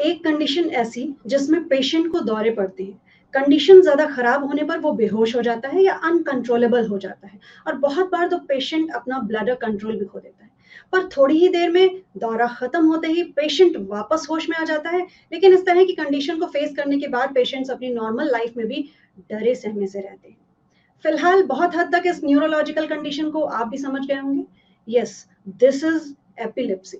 एक कंडीशन ऐसी जिसमें पेशेंट को दौरे पड़ते हैं। कंडीशन ज़्यादा खराब होने पर वो बेहोश हो जाता है या अनकंट्रोलेबल हो जाता है और बहुत बार तो पेशेंट अपना ब्लडर कंट्रोल भी खो देता है। पर थोड़ी ही देर में दौरा खत्म होते ही पेशेंट वापस होश में आ जाता है। लेकिन इस तरह की कंडीशन को फेस करने के बाद पेशेंट्स अपनी नॉर्मल लाइफ में भी डरे सहमे से रहते हैं। फिलहाल बहुत हद तक इस न्यूरोलॉजिकल कंडीशन को आप भी समझ गए होंगे। Yes, this is epilepsy.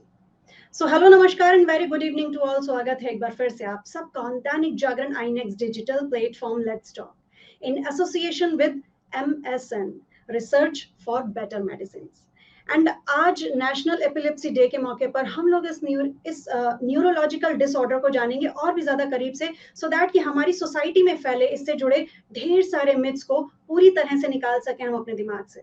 So hello, नमस्कार and very good evening to all. स्वागत है एक बार फिर से आप सबका on Dainik Jagran iNext digital platform let's talk in association with MSN research for better medicine. And आज नेशनल एपिलेप्सी डे के मौके पर हम लोग इस न्यूरोलॉजिकल डिसऑर्डर को जानेंगे और भी ज्यादा करीब से, सो दैट कि हमारी सोसाइटी में फैले इससे जुड़े ढेर सारे मिथ्स को पूरी तरह से निकाल सकें हम अपने दिमाग से।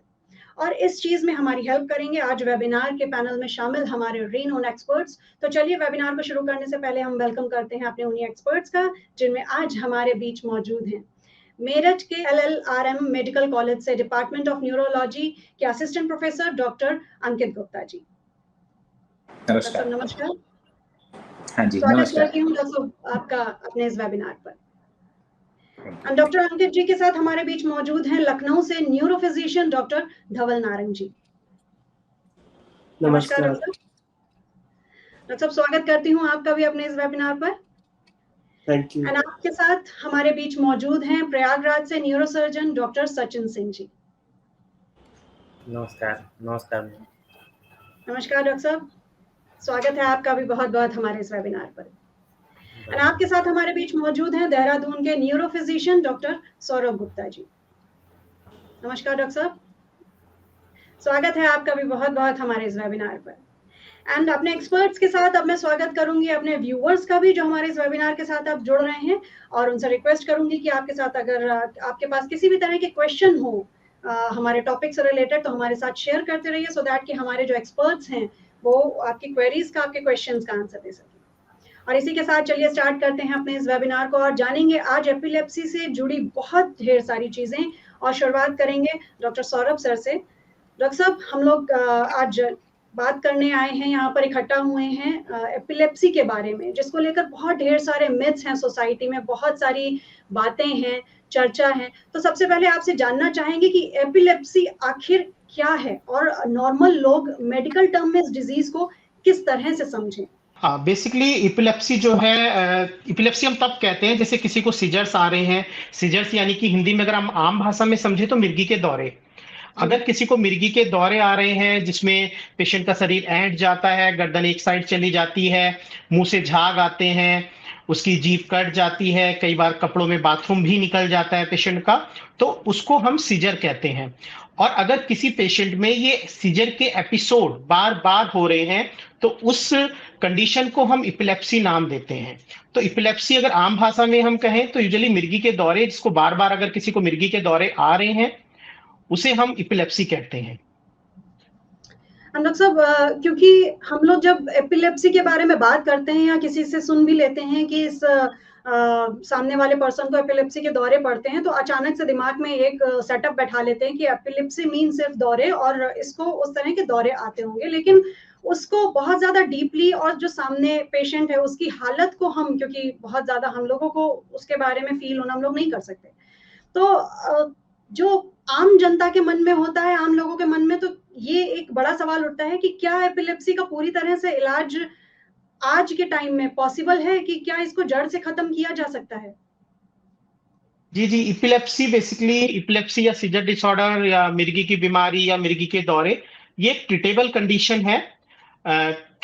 और इस चीज में हमारी हेल्प करेंगे आज वेबिनार के पैनल में शामिल हमारे रीनोन एक्सपर्ट्स। तो चलिए वेबिनार को शुरू करने से पहले हम वेलकम करते हैं अपने उन्हीं एक्सपर्ट्स का जिनमें आज हमारे बीच मौजूद हैं मेरठ के LLRM मेडिकल कॉलेज से डिपार्टमेंट ऑफ न्यूरोलॉजी के असिस्टेंट प्रोफेसर डॉक्टर अंकित गुप्ता जी। नमस्कार। नमस्कार। हाँ जी, स्वागत नमस्कार। करती हूँ डॉक्टर आपका अपने इस वेबिनार पर। डॉक्टर अंकित जी के साथ हमारे बीच मौजूद हैं लखनऊ से न्यूरो फिजिशियन डॉक्टर धवल नारंग जी। नमस्कार डॉक्टर साहब, स्वागत करती हूँ आपका भी अपने इस वेबिनार पर। Thank you. एंड आपके साथ हमारे बीच मौजूद हैं प्रयागराज से न्यूरोसर्जन डॉक्टर सचिन सिंह जी। नमस्कार। नमस्कार डॉक्टर साहब, स्वागत है आपका भी बहुत बहुत हमारे इस वेबिनार पर। एंड आपके साथ हमारे बीच मौजूद हैं देहरादून के neuro physician doctor Saurabh Gupta ji. नमस्कार डॉक्टर साहब, स्वागत है आपका भी बहुत बहुत हमारे इस वेबिनार पर। एंड अपने एक्सपर्ट्स के साथ अब मैं स्वागत करूंगी अपने व्यूअर्स का भी जो हमारे इस वेबिनार के साथ आप जुड़ रहे हैं, और उनसे रिक्वेस्ट करूंगी कि आपके साथ अगर आपके पास किसी भी तरह के क्वेश्चन हो हमारे टॉपिक से रिलेटेड तो हमारे साथ शेयर करते रहिए, सो दैट कि हमारे जो एक्सपर्ट्स हैं वो आपकी क्वेरीज का, आपके क्वेश्चंस का आंसर दे सकें। और इसी के साथ चलिए स्टार्ट करते हैं अपने इस वेबिनार को और जानेंगे आज एपिलेप्सी से जुड़ी बहुत ढेर सारी चीजें। और शुरुआत करेंगे डॉक्टर सौरभ सर से। डॉक्टर साहब, हम लोग आज बात करने आए हैं, यहाँ पर इकट्ठा हुए हैं एपिलेप्सी के बारे में, जिसको लेकर बहुत ढेर सारे मिथ्स हैं सोसाइटी में, बहुत सारी बातें हैं, चर्चा है। तो सबसे पहले आपसे जानना चाहेंगे कि एपिलेप्सी आखिर क्या है और नॉर्मल लोग मेडिकल टर्म में इस डिजीज को किस तरह से समझें। बेसिकली इपिलेप्सी जो है, इपिलेप्सी हम तब कहते हैं जैसे किसी को सीजर्स आ रहे हैं। सीजर्स यानी कि हिंदी में अगर हम आम भाषा में समझे तो मिर्गी के दौरे। अगर किसी को मिर्गी के दौरे आ रहे हैं जिसमें पेशेंट का शरीर ऐंठ जाता है, गर्दन एक साइड चली जाती है, मुंह से झाग आते हैं, उसकी जीभ कट जाती है, कई बार कपड़ों में बाथरूम भी निकल जाता है पेशेंट का, तो उसको हम सीजर कहते हैं। और अगर किसी पेशेंट में ये सीजर के एपिसोड बार बार हो रहे हैं तो उस कंडीशन को हम इपिलेप्सी नाम देते हैं। तो इपिलेप्सी अगर आम भाषा में हम कहें तो यूजुअली मिर्गी के दौरे, जिसको बार बार अगर किसी को मिर्गी के दौरे आ रहे हैं उसे हम इपिलेप्सी कहते हैं। डॉक्टर साहब, क्योंकि हम लोग जब एपिलेप्सी के बारे में बात करते हैं या किसी से सुन भी लेते हैं कि इस सामने वाले पर्सन को एपिलेप्सी के दौरे पड़ते हैं, तो अचानक से दिमाग में एक सेटअप बैठा लेते हैं कि एपिलेप्सी मीन सिर्फ दौरे और इसको उस तरह के दौरे आते होंगे। लेकिन उसको बहुत ज्यादा डीपली और जो सामने पेशेंट है उसकी हालत को हम, क्योंकि बहुत ज्यादा हम लोगों को उसके बारे में फील होना हम लोग नहीं कर सकते, तो जो आम जनता के मन में होता है, आम लोगों के मन में, तो ये एक बड़ा सवाल उठता है कि क्या एपिलेप्सी का पूरी तरह से इलाज आज के टाइम में पॉसिबल है, कि क्या इसको जड़ से खत्म किया जा सकता है। जी, इपिलेप्सी बेसिकली, इपिलेप्सी या सीजर डिसऑर्डर या मिर्गी की बीमारी या मिर्गी के दौरे, ये एक ट्रीटेबल कंडीशन है।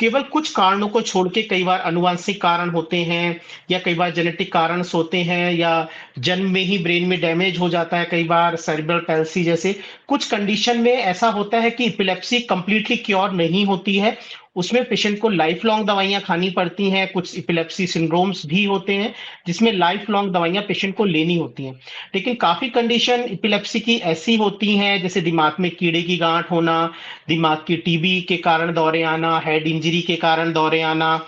केवल कुछ कारणों को छोड़ के, कई बार अनुवांशिक कारण होते हैं या कई बार जेनेटिक कारण होते हैं या जन्म में ही ब्रेन में डैमेज हो जाता है, कई बार सेरेब्रल पैल्सी जैसे कुछ कंडीशन में ऐसा होता है कि इपिलेप्सी कंप्लीटली क्योर नहीं होती है। उसमें पेशेंट को लाइफ लॉन्ग दवाइयां खानी पड़ती हैं। कुछ इपिलेप्सी सिंड्रोम्स भी होते हैं जिसमें लाइफ लॉन्ग दवाइयां पेशेंट को लेनी होती हैं। लेकिन काफी कंडीशन इपिलेप्सी की ऐसी होती हैं जैसे दिमाग में कीड़े की गांठ होना, दिमाग की टीबी के कारण दौरे आना, हेड इंजरी के कारण दौरे आना,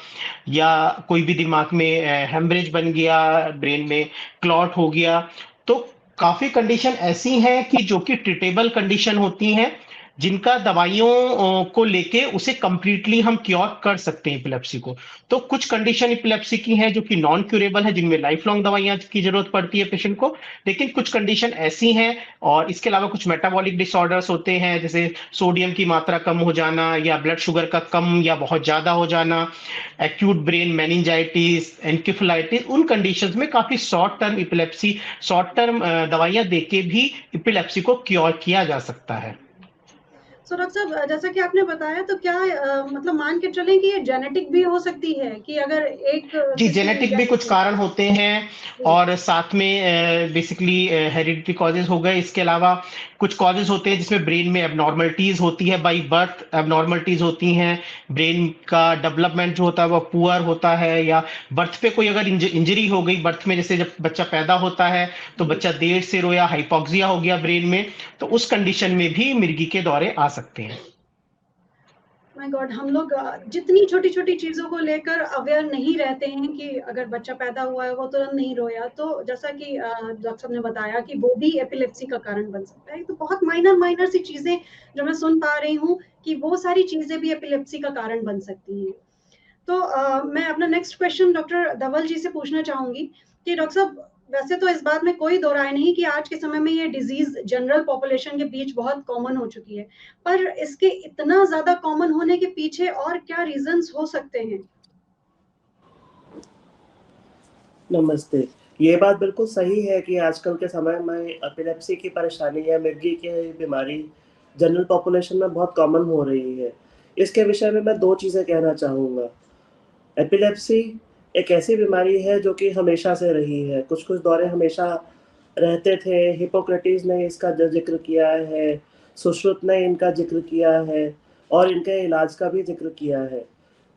या कोई भी दिमाग में हेमरेज बन गया, ब्रेन में क्लॉट हो गया। तो काफी कंडीशन ऐसी हैं कि जो कि ट्रीटेबल कंडीशन होती हैं, जिनका दवाइयों को लेके उसे कंप्लीटली हम क्योर कर सकते हैं एपिलेप्सी को। तो कुछ कंडीशन एपिलेप्सी की हैं जो कि नॉन क्यूरेबल है, जिनमें लाइफ लॉन्ग दवाइयां की जरूरत पड़ती है पेशेंट को। लेकिन कुछ कंडीशन ऐसी हैं, और इसके अलावा कुछ मेटाबॉलिक डिसऑर्डर्स होते हैं, जैसे सोडियम की मात्रा कम हो जाना या ब्लड शुगर का कम या बहुत ज्यादा हो जाना, एक्यूट ब्रेन मेनिंजाइटिस, एनकेफेलाइटिस। उन कंडीशंस में काफी short term epilepsy, short term दवाइयां देके भी एपिलेप्सी को क्योर किया जा सकता है। सो डॉक्टर साहब, जैसा कि आपने बताया, तो क्या मतलब मान के चलें कि ये जेनेटिक भी हो सकती है कि अगर एक जी, किसी जेनेटिक भी कुछ कारण होते हैं, और साथ में बेसिकली हेरिडिटरी कॉजेज हो गए। इसके अलावा कुछ कॉजेज होते हैं जिसमें ब्रेन में एबनॉर्मलिटीज होती है, बाई बर्थ एबनॉर्मलिटीज होती हैं। ब्रेन का डेवलपमेंट जो होता है वो पुअर होता है, या बर्थ पे कोई अगर इंजरी हो गई बर्थ में, जैसे जब बच्चा पैदा होता है तो बच्चा देर से रोया, हाइपोक्सिया हो गया ब्रेन में, तो उस कंडीशन में भी मिर्गी के दौरे आ सकते हैं। माय गॉड, हम लोग जितनी छोटी छोटी चीजों को लेकर अवेयर नहीं रहते हैं कि अगर बच्चा पैदा हुआ है वो तुरंत नहीं रोया, तो जैसा कि डॉक्टर साहब ने बताया कि वो भी एपिलेप्सी का कारण बन सकता है। तो बहुत माइनर माइनर सी चीजें जो मैं सुन पा रही हूँ कि वो सारी चीजें भी एपिलेप्सी का कारण बन सकती हैं। तो मैं अपना next question doctor Dhaval ji से पूछना चाहूंगी कि डॉक्टर साहब, वैसे तो इस बात में कोई दो राय नहीं कि आज के समय में ये डिजीज जनरल पॉपुलेशन के बीच बहुत कॉमन हो चुकी है, पर इसके इतना ज्यादा कॉमन होने के पीछे और क्या रीजंस हो सकते हैं? नमस्ते। ये बात बिल्कुल सही है कि आजकल के समय में एपिलेप्सी की परेशानी या मिर्गी की बीमारी जनरल पॉपुलेशन में बहुत कॉमन हो रही है। इसके विषय में मैं 2 चीज़ें कहना चाहूँगा। एपिलेप्सी एक ऐसी बीमारी है जो कि हमेशा से रही है, कुछ-कुछ दौरे हमेशा रहते थे। हिप्पोक्रेटिस ने इसका ज़िक्र किया है, सुश्रुत ने इनका ज़िक्र किया है और इनके इलाज का भी ज़िक्र किया है।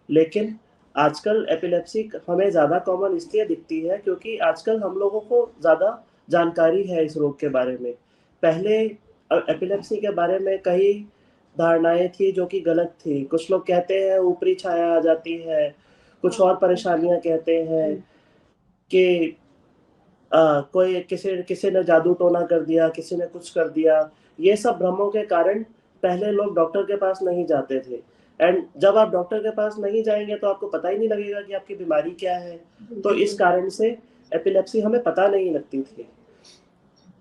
लेकिन आजकल एपिलेप्सी हमें ज़्यादा कॉमन इसलिए दिखती है क्योंकि आजकल हम लोगों को ज़्यादा जानकारी है इस रोग के बारे में। पहले एपिलेप्सी के बारे में कई धारणाएँ थी जो कि गलत थी। कुछ लोग कहते हैं ऊपरी छाया आ जाती है, कुछ और परेशानियाँ कहते हैं कि कोई किसी ने जादू टोना कर दिया, किसी ने कुछ कर दिया। ये सब भ्रमों के कारण पहले लोग डॉक्टर के पास नहीं जाते थे। एंड जब आप डॉक्टर के पास नहीं जाएँगे तो आपको पता ही नहीं लगेगा कि आपकी बीमारी क्या है। तो इस कारण से एपिलेप्सी हमें पता नहीं लगती थी।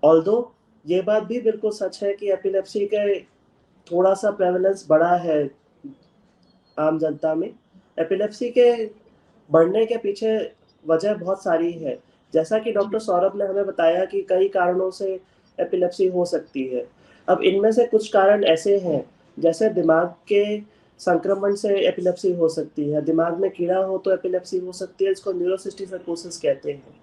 ऑल्दो ये बात भी बिल्कुल सच है कि एपिलेप्सी के थोड़ा-सा प्रेवलेंस बढ़ा है आम जनता में। एपिलेप्सी के बढ़ने के पीछे वजह बहुत सारी है। जैसा कि डॉक्टर सौरभ ने हमें बताया कि कई कारणों से एपिलेप्सी हो सकती है। अब इनमें से कुछ कारण ऐसे हैं, जैसे दिमाग के संक्रमण से एपिलेप्सी हो सकती है। दिमाग में कीड़ा हो तो एपिलेप्सी हो सकती है, इसको न्यूरोसिस्टिक साइकोसिस कहते हैं।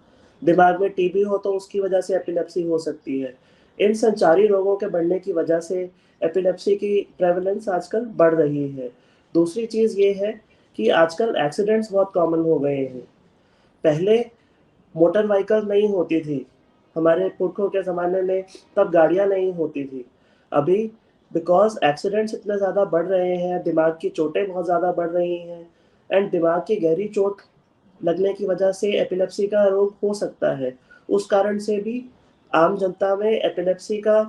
दिमाग में टीबी हो तो उसकी वजह से एपिलेप्सी हो सकती है। इन संचारी रोगों के बढ़ने की वजह से एपिलेप्सी की प्रेवलेंस आजकल बढ़ रही है। दूसरी चीज़ ये है कि आजकल एक्सीडेंट्स बहुत कॉमन हो गए हैं। पहले मोटर व्हीकल नहीं होती थी, हमारे पुरखों के ज़माने में तब गाड़ियाँ नहीं होती थी। अभी बिकॉज़ एक्सीडेंट्स इतने ज़्यादा बढ़ रहे हैं, दिमाग की चोटें बहुत ज़्यादा बढ़ रही हैं एंड दिमाग की गहरी चोट लगने की वजह से एपिलेप्सी का रोग हो सकता है। उस कारण से भी आम जनता में एपिलेप्सी का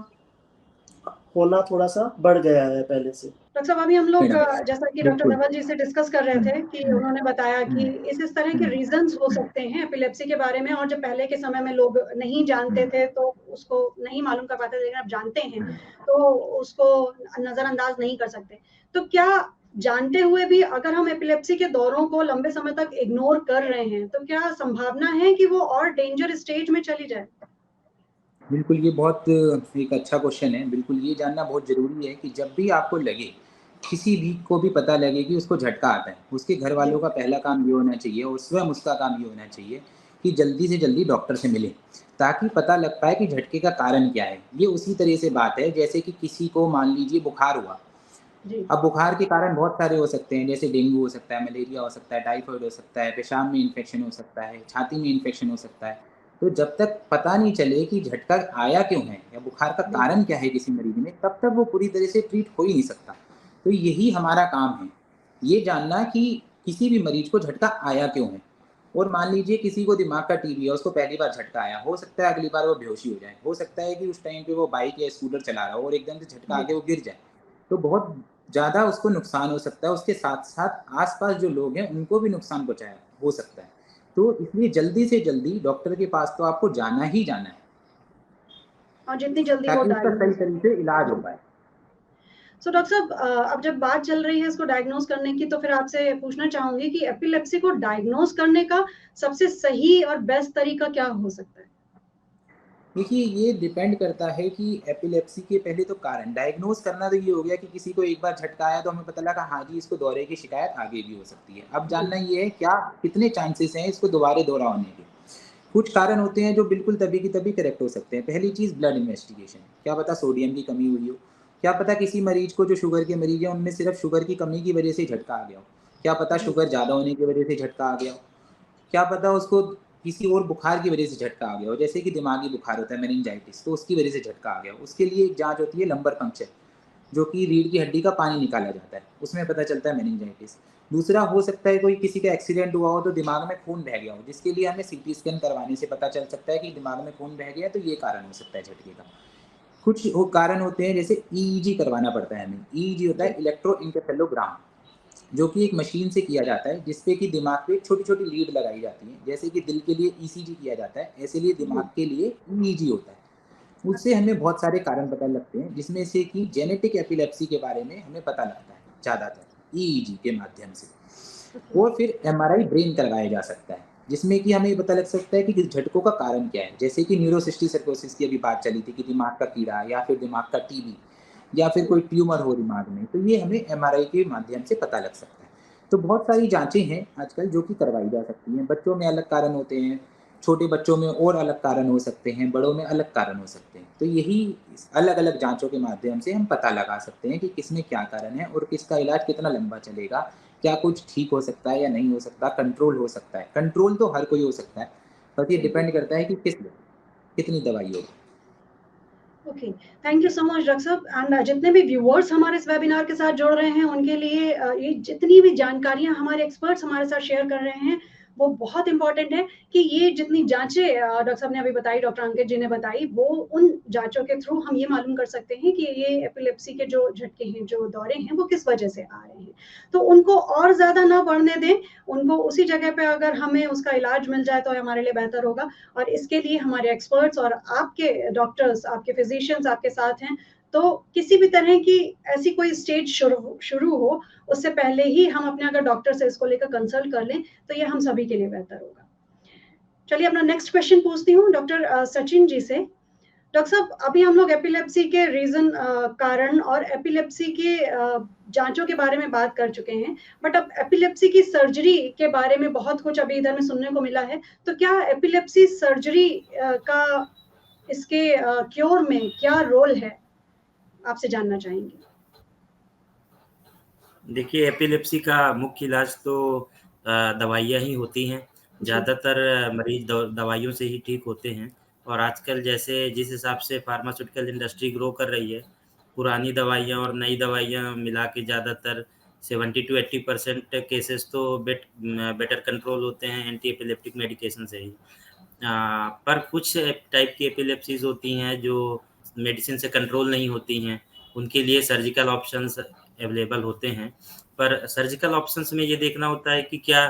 होना थोड़ा-सा बढ़ गया है पहले से। डॉक्टर साहब, अभी हम लोग मैडम, जैसा कि डॉक्टर बिल्कुल। धवल जी से डिस्कस कर रहे थे कि उन्होंने बताया कि इस तरह के रीजंस हो सकते हैं एपिलेप्सी के बारे में, और जब पहले के समय में लोग नहीं जानते थे तो उसको नहीं मालूम कर पाते थे, लेकिन अब जानते हैं तो उसको नजरअंदाज नहीं कर सकते। तो क्या जानते हुए भी अगर हम एपिलेप्सी के दौरों को लंबे समय तक इग्नोर कर रहे हैं तो क्या संभावना है कि वो और डेंजर स्टेज में चली जाए? बिल्कुल, ये बहुत एक अच्छा क्वेश्चन है। बिल्कुल, ये जानना बहुत ज़रूरी है कि जब भी आपको लगे, किसी भी को भी पता लगे कि उसको झटका आता है, उसके घर वालों का पहला काम ये होना चाहिए और स्वयं उसका काम ये होना चाहिए कि जल्दी से जल्दी डॉक्टर से मिले, ताकि पता लग पाए कि झटके का कारण क्या है। ये उसी तरह से बात है जैसे कि किसी को मान लीजिए बुखार हुआ। जी। अब बुखार के कारण बहुत सारे हो सकते हैं, जैसे डेंगू हो सकता है, मलेरिया हो सकता है, टाइफाइड हो सकता है, पेशाब में इन्फेक्शन हो सकता है, छाती में इन्फेक्शन हो सकता है। तो जब तक पता नहीं चले कि झटका आया क्यों है या बुखार का कारण क्या है किसी मरीज़ में, तब तक वो पूरी तरह से ट्रीट हो ही नहीं सकता। तो यही हमारा काम है, ये जानना कि किसी भी मरीज़ को झटका आया क्यों है। और मान लीजिए किसी को दिमाग का टीबी है, उसको पहली बार झटका आया, हो सकता है अगली बार वो बेहोश ही हो जाए, हो सकता है कि उस टाइम पे वो बाइक या स्कूटर चला रहा हो और एकदम से झटका आके वो गिर जाए। तो बहुत ज़्यादा उसको नुकसान हो सकता है, उसके साथ-साथ आस-पास जो लोग हैं उनको भी नुकसान पहुँचाया हो सकता है। तो इसलिए जल्दी से जल्दी डॉक्टर के पास तो आपको जाना ही जाना है, और जितनी जल्दी वो ताकि उसका सही डायग्नोज तरीके से इलाज हो पाए। सो डॉक्टर साहब अब जब बात चल रही है इसको डायग्नोज करने की, तो फिर आपसे पूछना चाहूँगी कि एपिलेप्सी को डायग्नोज करने का सबसे सही और बेस्ट तरीका क्या हो सकता है? देखिए, ये डिपेंड करता है कि एपिलेप्सी के पहले तो कारण डायग्नोज़ करना तो ये हो गया कि किसी को एक बार झटका आया तो हमें पता लगा हाँ जी, इसको दौरे की शिकायत आगे भी हो सकती है। अब जी, जानना ये है क्या कितने चांसेस हैं इसको दोबारा दोहरा होने के। कुछ कारण होते हैं जो बिल्कुल तभी की तभी करेक्ट हो सकते हैं। पहली चीज़ ब्लड इन्वेस्टिगेशन, क्या पता सोडियम की कमी हुई हो, क्या पता किसी मरीज़ को जो शुगर के मरीज़ हैं उनमें सिर्फ़ शुगर की कमी की वजह से झटका आ गया हो, क्या पता जी, शुगर ज़्यादा होने की वजह से झटका आ गया हो। क्या पता उसको किसी और बुखार की वजह से झटका आ गया हो, जैसे कि दिमागी बुखार होता है मेनिंजाइटिस, तो उसकी वजह से झटका आ गया हो। उसके लिए एक जाँच होती है लंबर पंक्चर, जो कि रीढ़ की हड्डी का पानी निकाला जाता है, उसमें पता चलता है मेनिंजाइटिस। दूसरा हो सकता है कोई किसी का एक्सीडेंट हुआ हो तो दिमाग में खून बह गया हो, जिसके लिए हमें सीटी स्कैन करवाने से पता चल सकता है कि दिमाग में खून बह गया है, तो ये कारण हो सकता है झटके का। कुछ वो कारण होते हैं जैसे ईईजी करवाना पड़ता है हमें, ईईजी होता है जी, इलेक्ट्रोएन्केफेलोग्राम। जो कि एक मशीन से किया जाता है जिसपे कि दिमाग पे छोटी-छोटी लीड लगाई जाती है। जैसे कि दिल के लिए ईसीजी किया जाता है, ऐसे लिए जी, दिमाग के लिए ईईजी होता है। उससे अच्छा, हमें बहुत सारे कारण पता लगते हैं, जिसमें से कि जेनेटिक एपिलेप्सी के बारे में हमें पता लगता है ज़्यादातर ईईजी के माध्यम से। ओके, और फिर एमआरआई ब्रेन करवाया जा सकता है, जिसमें कि हमें ये पता लग सकता है कि किस झटकों का कारण क्या है। जैसे कि न्यूरोसिस्टिक सर्कोसिस की अभी बात चली थी कि दिमाग का कीड़ा या फिर दिमाग का टीबी या फिर जी, कोई ट्यूमर हो दिमाग में, तो ये हमें एमआरआई के माध्यम से पता लग सकता है। तो बहुत सारी जाँचें हैं आजकल जो कि करवाई जा सकती हैं। बच्चों में अलग कारण होते हैं, छोटे बच्चों में और अलग कारण हो सकते हैं, बड़ों में अलग कारण हो सकते हैं। तो यही अलग-अलग जाँचों के माध्यम से हम पता लगा सकते हैं कि किसमें क्या कारण है और किसका इलाज कितना लंबा चलेगा, क्या कुछ ठीक हो सकता है या नहीं हो सकता, कंट्रोल हो सकता है। कंट्रोल तो हर कोई हो सकता है, बस ये बिल्कुल। डिपेंड करता है कि किस कितनी दवाई होगी। Okay, thank you so much doctor साहब एंड जितने भी व्यूअर्स हमारे इस वेबिनार के साथ जुड़ रहे हैं उनके लिए ये जितनी भी जानकारियाँ हमारे एक्सपर्ट्स हमारे साथ शेयर कर रहे हैं, वो बहुत इम्पोर्टेंट है कि ये जितनी जाँचें डॉक्टर साहब ने अभी बताई, डॉक्टर अंकित जी ने बताई, वो उन जाँचों के थ्रू हम ये मालूम कर सकते हैं कि ये एपिलेप्सी के जो झटके हैं, जो दौरे हैं, वो किस वजह से आ रहे हैं। तो उनको और ज़्यादा ना बढ़ने दें, उनको उसी जगह पे अगर हमें उसका इलाज मिल जाए तो हमारे लिए बेहतर होगा। और इसके लिए हमारे एक्सपर्ट्स और आपके डॉक्टर्स, आपके फिजिशियंस आपके साथ हैं। तो किसी भी तरह की ऐसी कोई स्टेज शुरू शुरू हो, उससे पहले ही हम अपने अगर डॉक्टर से इसको लेकर कंसल्ट कर लें, तो ये हम सभी के लिए बेहतर होगा। चलिए अपना नेक्स्ट क्वेश्चन पूछती हूँ डॉक्टर सचिन जी से। डॉक्टर साहब अभी हम लोग एपिलेप्सी के रीज़न कारण और एपिलेप्सी के जाँचों के बारे में बात कर चुके हैं। बट अब एपिलेप्सी की सर्जरी के बारे में बहुत कुछ अभी इधर में सुनने को मिला है। तो क्या एपिलेप्सी सर्जरी का इसके क्योर में क्या रोल है? आपसे जानना चाहेंगे। देखिए एपिलेप्सी का मुख्य इलाज तो दवाइयाँ ही होती हैं। जी, ज़्यादातर मरीज़ दवाइयों से ही ठीक होते हैं और आजकल जैसे जिस हिसाब से फार्मास्यूटिकल इंडस्ट्री ग्रो कर रही है, पुरानी दवाइयाँ और नई दवाइयाँ मिला के ज़्यादातर 70 टू 80% केसेस तो बेटर कंट्रोल होते हैं एंटी एपिलेप्टिक मेडिकेशन से ही। पर कुछ टाइप की एपिलेप्सीज़ होती हैं जो मेडिसिन से कंट्रोल नहीं होती हैं, उनके लिए सर्जिकल ऑप्शंस अवेलेबल होते हैं। पर सर्जिकल ऑप्शंस में ये देखना होता है कि क्या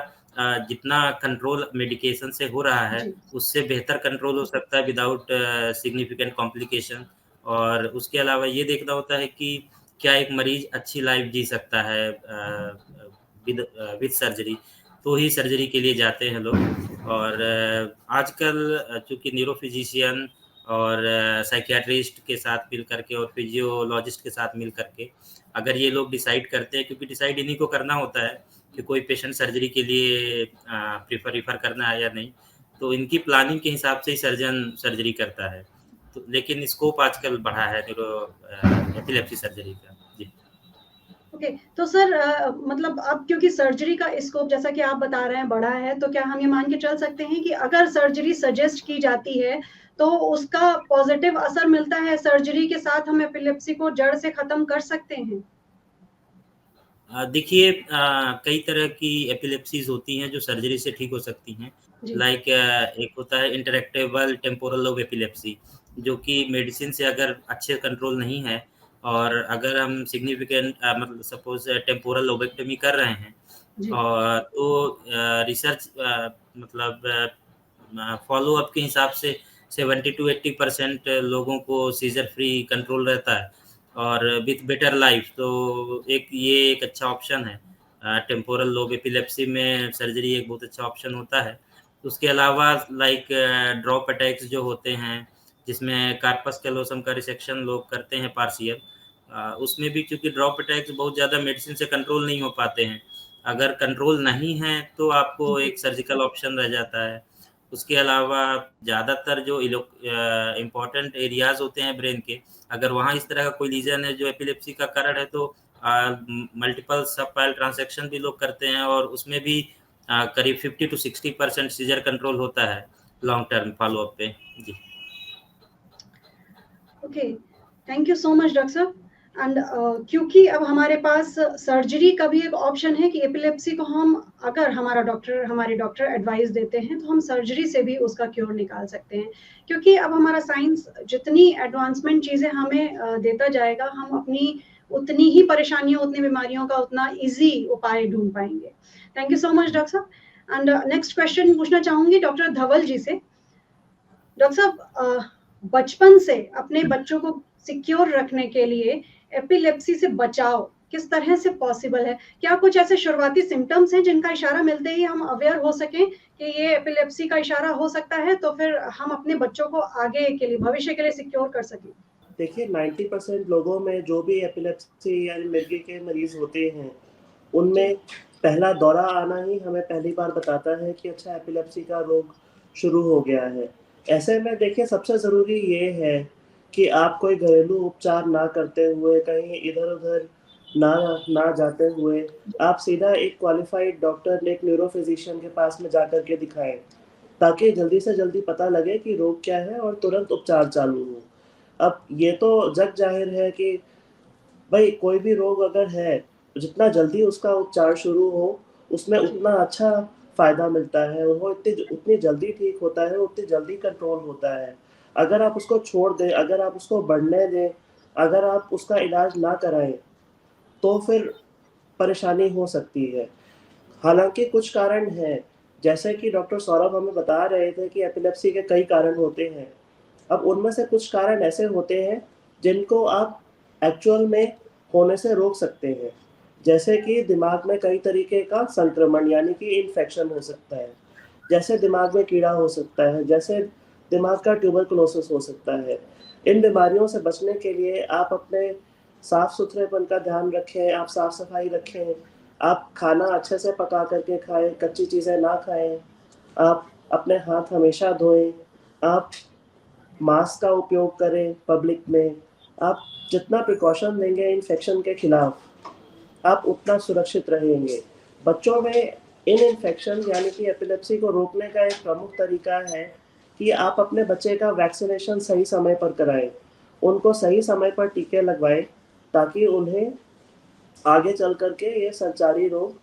जितना कंट्रोल मेडिकेशन से हो रहा है, जी, उससे बेहतर कंट्रोल हो सकता है विदाउट सिग्निफिकेंट कॉम्प्लिकेशन और उसके अलावा ये देखना होता है कि क्या एक मरीज़ अच्छी लाइफ़ जी सकता है विद सर्जरी, तो ही सर्जरी के लिए जाते हैं लोग और आजकल चूँकि न्यूरो फिजिशियन और साइकियाट्रिस्ट के साथ मिल करके और फिजियोलॉजिस्ट के साथ मिल करके अगर ये लोग डिसाइड करते हैं क्योंकि डिसाइड इन्हीं को करना होता है कि कोई पेशेंट सर्जरी के लिए रेफ़र करना है या नहीं, तो इनकी प्लानिंग के हिसाब से ही सर्जन सर्जरी करता है। तो लेकिन स्कोप आजकल बढ़ा है एपिलेप्सी सर्जरी का। जी। ओके। तो सर मतलब अब क्योंकि सर्जरी का स्कोप जैसा कि आप बता रहे हैं बढ़ा है, तो क्या हम ये मान के चल सकते हैं कि अगर सर्जरी सजेस्ट की जाती है, तो उसका पॉज़िटिव असर मिलता है, सर्जरी के साथ हम एपिलेप्सी को जड़ से खत्म कर सकते हैं? देखिए कई तरह की एपिलेप्सीज़ होती हैं जो सर्जरी से ठीक हो सकती हैं। जी, लाइक एक होता है इंटरैक्टेबल टेम्पोरल लोब एपिलेप्सी जो कि मेडिसिन से अगर अच्छे कंट्रोल नहीं है, और अगर हम सिग्निफिकेंट मतलब सपोज टेम्पोरल लोबेक्टमी कर रहे हैं और तो रिसर्च मतलब फॉलो अप के हिसाब से 70 to 80% लोगों को सीजर फ्री कंट्रोल रहता है और विथ बेटर लाइफ। तो ये एक अच्छा ऑप्शन है। टेम्पोरल लोब एपिलेप्सी में सर्जरी एक बहुत अच्छा ऑप्शन होता है। उसके अलावा लाइक ड्रॉप अटैक्स जो होते हैं जिसमें कार्पस कैलोसम का रिसेक्शन लोग करते हैं पार्शियल, उसमें भी क्योंकि ड्रॉप अटैक्स बहुत ज़्यादा मेडिसिन से कंट्रोल नहीं हो पाते हैं। अगर कंट्रोल नहीं है तो आपको एक सर्जिकल ऑप्शन रह जाता है। उसके अलावा ज़्यादातर जो इम्पॉर्टेंट एरियाज होते हैं ब्रेन के, अगर वहाँ इस तरह का कोई लीजन है जो एपिलेप्सी का कारण है तो मल्टीपल सबपाइल ट्रांसेक्शन भी लोग करते हैं और उसमें भी करीब 50 to 60% सीजर कंट्रोल होता है लॉन्ग टर्म फॉलो अप पे। जी okay, thank you so much doctor साहब। एंड क्योंकि अब हमारे पास सर्जरी का भी एक ऑप्शन है कि एपिलेप्सी को हम अगर हमारे डॉक्टर एडवाइस देते हैं तो हम सर्जरी से भी उसका क्योर निकाल सकते हैं, क्योंकि अब हमारा साइंस जितनी एडवांसमेंट चीज़ें हमें देता जाएगा, हम अपनी उतनी ही परेशानियों, उतनी बीमारियों का उतना इजी उपाय ढूंढ पाएंगे। Thank you so much doctor साहब। एंड नेक्स्ट क्वेश्चन पूछना चाहूंगी डॉक्टर धवल जी से। डॉक्टर साहब, बचपन से अपने बच्चों को सिक्योर रखने के लिए एपिलेप्सी से बचाव किस तरह से पॉसिबल है? क्या कुछ ऐसे शुरुआती सिम्टम्स हैं जिनका इशारा मिलते ही हम अवेयर हो सकें कि ये एपिलेप्सी का इशारा हो सकता है, तो फिर हम अपने बच्चों को आगे के लिए, भविष्य के लिए सिक्योर कर सकें? देखिए 90% लोगों में जो भी एपिलेप्सी या मिर्गी के मरीज होते हैं उनमें पहला दौरा आना ही हमें पहली बार बताता है कि अच्छा एपिलेप्सी का रोग शुरू हो गया है। ऐसे में देखिए सबसे ज़रूरी ये है कि आप कोई घरेलू उपचार ना करते हुए, कहीं इधर-उधर ना जाते हुए आप सीधा एक क्वालिफाइड डॉक्टर, एक न्यूरो फिजिशियन के पास में जाकर के दिखाएं, ताकि जल्दी से जल्दी पता लगे कि रोग क्या है और तुरंत उपचार चालू हो। अब ये तो जग जाहिर है कि भाई कोई भी रोग अगर है, जितना जल्दी उसका उपचार शुरू हो उसमें उतना अच्छा फ़ायदा मिलता है, वो उतनी जल्दी ठीक होता है, उतनी जल्दी कंट्रोल होता है। अगर आप उसको छोड़ दें, अगर आप उसको बढ़ने दें, अगर आप उसका इलाज ना कराएँ, तो फिर परेशानी हो सकती है। हालाँकि कुछ कारण हैं, जैसे कि डॉक्टर सौरभ हमें बता रहे थे कि एपिलेप्सी के कई कारण होते हैं। अब उनमें से कुछ कारण ऐसे होते हैं जिनको आप एक्चुअल में होने से रोक सकते हैं। जैसे कि दिमाग में कई तरीके का संक्रमण यानी कि इन्फेक्शन हो सकता है, जैसे दिमाग में कीड़ा हो सकता है, जैसे दिमाग का ट्यूबरकुलोसिस हो सकता है। इन बीमारियों से बचने के लिए आप अपने साफ-सुथरेपन का ध्यान रखें, आप साफ-सफाई रखें, आप खाना अच्छे से पका कर के खाएँ, कच्ची चीज़ें ना खाएँ, आप अपने हाथ हमेशा धोएँ, आप मास्क का उपयोग करें पब्लिक में। आप जितना प्रिकॉशन लेंगे इन्फेक्शन के खिलाफ, आप उतना सुरक्षित रहेंगे। बच्चों में इन इन्फेक्शन यानी कि एपिलेप्सी को रोकने का एक प्रमुख तरीका है कि आप अपने बच्चे का वैक्सीनेशन सही समय पर कराएँ। उनको सही समय पर टीके लगवाएँ, ताकि उन्हें आगे चल कर के ये संचारी रोग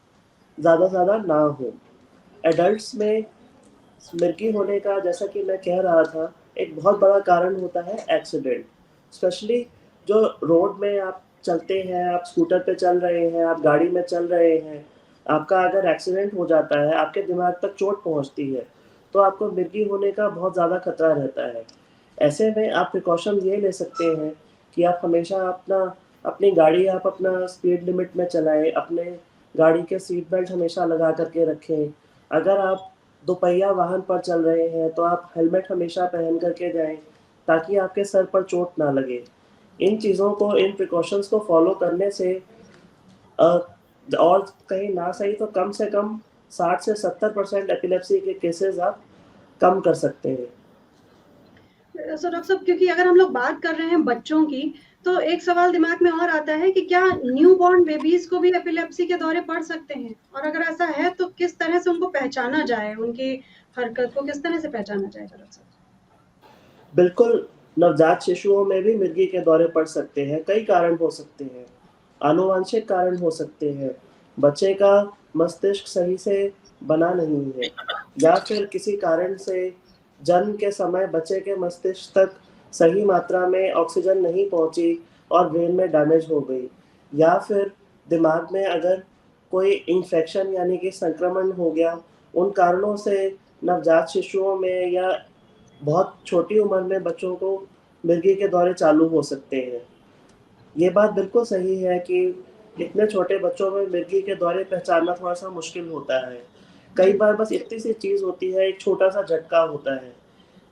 ज़्यादा से ज़्यादा ना हो। एडल्ट्स में मिर्गी होने का, जैसा कि मैं कह रहा था, एक बहुत बड़ा कारण होता है एक्सीडेंट। स्पेशली जो रोड में आप चलते हैं, आप स्कूटर पे चल रहे हैं, आप गाड़ी में चल रहे हैं, आपका अगर एक्सीडेंट हो जाता है, आपके दिमाग तक चोट पहुँचती है, तो आपको मिर्गी होने का बहुत ज़्यादा खतरा रहता है। ऐसे में आप प्रिकॉशन ये ले सकते हैं कि आप हमेशा अपनी गाड़ी आप अपना स्पीड लिमिट में चलाएँ, अपने गाड़ी के सीट बेल्ट हमेशा लगा कर के रखें। अगर आप दोपहिया वाहन पर चल रहे हैं, तो आप हेलमेट हमेशा पहन कर के जाएँ, ताकि आपके सर पर चोट ना लगे। इन चीज़ों को, इन प्रिकॉशंस को फ़ॉलो करने से और कहीं ना सही तो कम से कम 60 से 70% एपिलेप्सी के केसेस आप कम कर सकते हैं। सो डॉक्टर साहब, क्योंकि अगर हम लोग बात कर रहे हैं बच्चों की, तो एक सवाल दिमाग में और आता है कि क्या न्यूबॉर्न बेबीज को भी एपिलेप्सी के दौरे पड़ सकते हैं? और अगर ऐसा है तो किस तरह से उनको पहचाना जाए, उनकी हरकत को किस तरह से पहचाना जाएगा डॉक्टर साहब? बिल्कुल, नवजात शिशुओं में भी मिर्गी के दौरे पड़ सकते हैं। कई कारण हो सकते हैं, आनुवांशिक कारण हो सकते हैं, बच्चे का मस्तिष्क सही से बना नहीं है, या फिर किसी कारण से जन्म के समय बच्चे के मस्तिष्क तक सही मात्रा में ऑक्सीजन नहीं पहुँची, और ब्रेन में डैमेज हो गई, या फिर दिमाग में अगर कोई इन्फेक्शन यानी कि संक्रमण हो गया, उन कारणों से नवजात शिशुओं में या बहुत छोटी उम्र में बच्चों को मिर्गी के दौरे चालू हो सकते हैं। ये बात बिल्कुल सही है कि इतने छोटे बच्चों में मिर्गी के दौरे पहचानना थोड़ा-सा मुश्किल होता है। कई बार बस इतनी सी चीज़ होती है, एक छोटा-सा झटका होता है।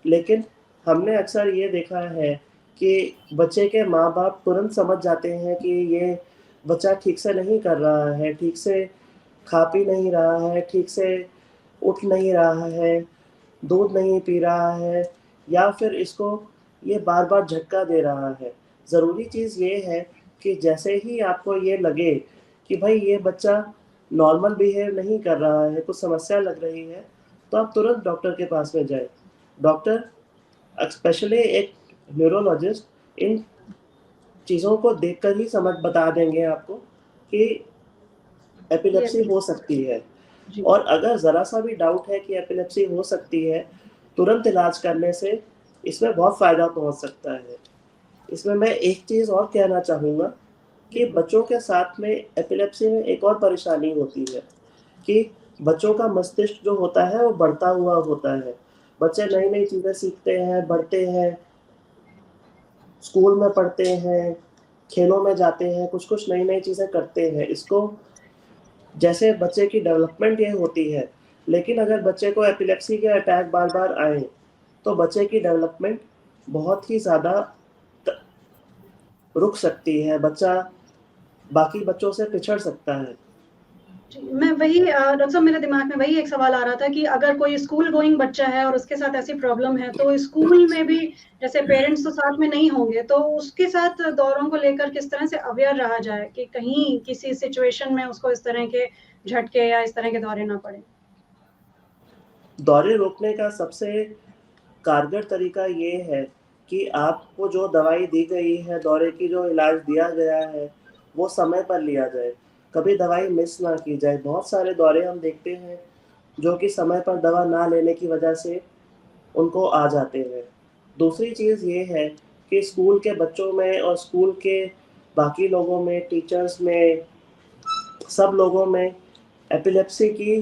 लेकिन हमने अक्सर ये देखा है कि बच्चे के माँ-बाप तुरंत समझ जाते हैं कि ये बच्चा ठीक से नहीं कर रहा है, ठीक से खा-पी नहीं रहा है, ठीक से उठ नहीं रहा है, दूध नहीं पी रहा है, या फिर इसको ये बार-बार झटका दे रहा है। ज़रूरी चीज़ ये है कि जैसे ही आपको ये लगे कि भाई ये बच्चा नॉर्मल बिहेव नहीं कर रहा है, कुछ समस्या लग रही है, तो आप तुरंत डॉक्टर के पास में जाएँ। डॉक्टर स्पेशली एक न्यूरोलॉजिस्ट इन चीज़ों को देखकर ही बता देंगे आपको कि एपिलेप्सी हो सकती है। जी। और अगर ज़रा-सा भी डाउट है कि एपिलेप्सी हो सकती है, तुरंत इलाज करने से इसमें बहुत फ़ायदा पहुँच सकता है। इसमें मैं एक चीज़ और कहना चाहूँगा कि बच्चों के साथ में एपिलेप्सी में एक और परेशानी होती है कि बच्चों का मस्तिष्क जो होता है वो बढ़ता हुआ होता है। बच्चे नई-नई चीज़ें सीखते हैं, बढ़ते हैं, स्कूल में पढ़ते हैं, खेलों में जाते हैं, कुछ-कुछ नई-नई चीज़ें करते हैं। इसको जैसे बच्चे की डेवलपमेंट ये होती है, लेकिन अगर बच्चे को एपिलेप्सी के अटैक बार-बार आएँ, तो बच्चे की डेवलपमेंट बहुत ही ज़्यादा रुक सकती है, बच्चा बाकी बच्चों से पिछड़ सकता है। जी, मैं वही डॉक्टर साहब मेरे दिमाग में वही एक सवाल आ रहा था कि अगर कोई स्कूल गोइंग बच्चा है और उसके साथ ऐसी प्रॉब्लम है, तो स्कूल में भी जैसे पेरेंट्स तो साथ में नहीं होंगे, तो उसके साथ दौरों को लेकर किस तरह से अवेयर रहा जाए कि कहीं किसी सिचुएशन में उसको इस तरह के झटके या इस तरह के दौरे ना पड़े? दौरे रोकने का सबसे कारगर तरीका ये है कि आपको जो दवाई दी गई है, दौरे की जो इलाज दिया गया है, वो समय पर लिया जाए। कभी दवाई मिस ना की जाए। बहुत सारे दौरे हम देखते हैं, जो कि समय पर दवा ना लेने की वजह से उनको आ जाते हैं। दूसरी चीज़ ये है कि स्कूल के बच्चों में और स्कूल के बाकी लोगों में, टीचर्स में, सब लोगों में एपिलेप्सी की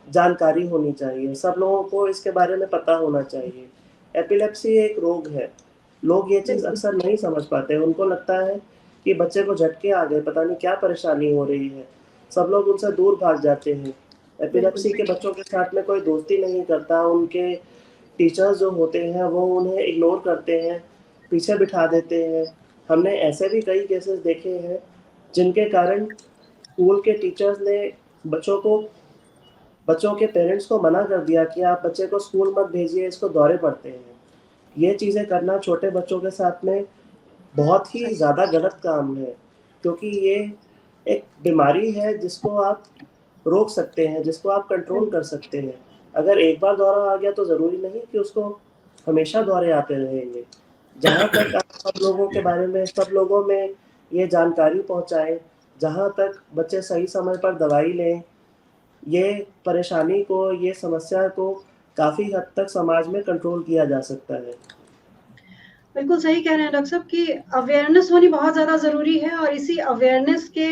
जानकारी होनी चाहिए। सब लोगों को इसके बारे में पता होना चाहिए। एपिलेप्सी एक रोग है। लोग ये चीज़ अक्सर नहीं समझ पाते। उनको लगता है कि बच्चे को झटके आ गए, पता नहीं क्या परेशानी हो रही है। सब लोग उनसे दूर भाग जाते हैं। एपिलेप्सी के बच्चों के साथ में कोई दोस्ती नहीं करता। उनके टीचर्स जो होते हैं वो उन्हें इग्नोर करते हैं, पीछे बिठा देते हैं। हमने ऐसे भी कई केसेस देखे हैं जिनके कारण स्कूल के टीचर्स ने बच्चों के पेरेंट्स को मना कर दिया कि आप बच्चे को स्कूल मत भेजिए, इसको दौरे पड़ते हैं। ये चीज़ें करना छोटे बच्चों के साथ में बहुत ही ज़्यादा गलत काम है, क्योंकि ये एक बीमारी है जिसको आप रोक सकते हैं, जिसको आप कंट्रोल कर सकते हैं। अगर एक बार दौरा आ गया तो ज़रूरी नहीं कि उसको हमेशा दौरे आते रहेंगे। जहाँ तक आप सब लोगों में ये जानकारी पहुँचाएँ, जहाँ तक बच्चे सही समय पर दवाई लें, ये परेशानी को, ये समस्या को काफ़ी हद तक समाज में कंट्रोल किया जा सकता है। बिल्कुल सही कह रहे हैं डॉक्टर साहब कि अवेयरनेस होनी बहुत ज़्यादा ज़रूरी है और इसी अवेयरनेस के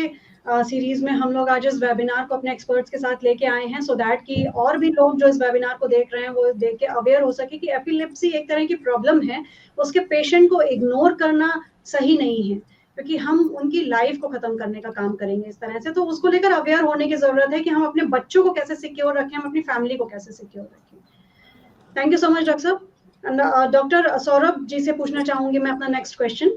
सीरीज़ में हम लोग आज इस वेबिनार को अपने एक्सपर्ट्स के साथ लेके आए हैं सो दैट कि और भी लोग जो इस वेबिनार को देख रहे हैं वो देख के अवेयर हो सके कि एपिलेप्सी एक तरह की प्रॉब्लम है, उसके पेशेंट को इग्नोर करना सही नहीं है, क्योंकि हम उनकी लाइफ को खत्म करने का काम करेंगे इस तरह से। तो उसको लेकर अवेयर होने की ज़रूरत है कि हम अपने बच्चों को कैसे सिक्योर रखें, हम अपनी फैमिली को कैसे सिक्योर रखें। Thank you so much doctor साहब। डॉक्टर सौरभ जी से पूछना चाहूंगी मैं अपना नेक्स्ट क्वेश्चन।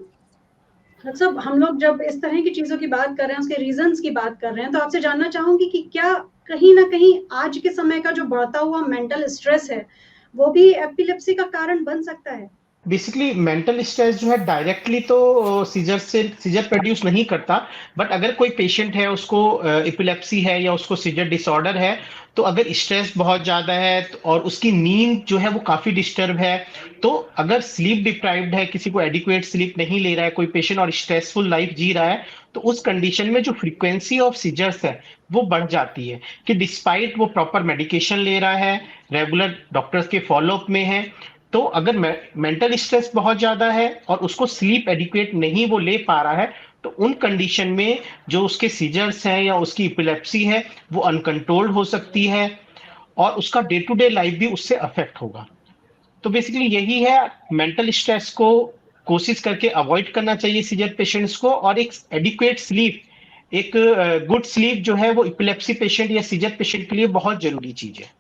डॉक्टर साहब, हम लोग जब इस तरह की चीजों की बात कर रहे हैं, उसके रीजंस की बात कर रहे हैं, तो आपसे जानना चाहूंगी कि क्या कहीं ना कहीं आज के समय का जो बढ़ता हुआ मेंटल स्ट्रेस है, वो भी एपिलेप्सी का कारण बन सकता है? बेसिकली मेंटल स्ट्रेस जो है डायरेक्टली तो सीजर प्रोड्यूस नहीं करता, बट अगर कोई पेशेंट है उसको एपिलेप्सी है या उसको सीजर डिसऑर्डर है, तो अगर स्ट्रेस बहुत ज्यादा है और उसकी नींद जो है वो काफी डिस्टर्ब है, तो अगर स्लीप डिप्राइव्ड है, किसी को एडिक्वेट स्लीप नहीं ले रहा है कोई पेशेंट और स्ट्रेसफुल लाइफ जी रहा है, तो उस कंडीशन में जो फ्रीक्वेंसी ऑफ सीजर्स है वो बढ़ जाती है कि डिस्पाइट वो प्रॉपर मेडिकेशन ले रहा है, रेगुलर डॉक्टर्स के फॉलोअप में है, तो अगर मेंटल स्ट्रेस बहुत ज्यादा है और उसको स्लीप एडिक्वेट नहीं वो ले पा रहा है, तो उन कंडीशन में जो उसके सीजर्स हैं या उसकी इपिलेप्सी है वो अनकंट्रोल्ड हो सकती है और उसका डे टू डे लाइफ भी उससे अफेक्ट होगा। तो बेसिकली यही है, मेंटल स्ट्रेस को कोशिश करके अवॉइड करना चाहिए सीजर पेशेंट्स को, और एक एडिक्वेट स्लीप, एक गुड स्लीप जो है वो इपिलेप्सी पेशेंट या सीजर पेशेंट के लिए बहुत जरूरी चीज है।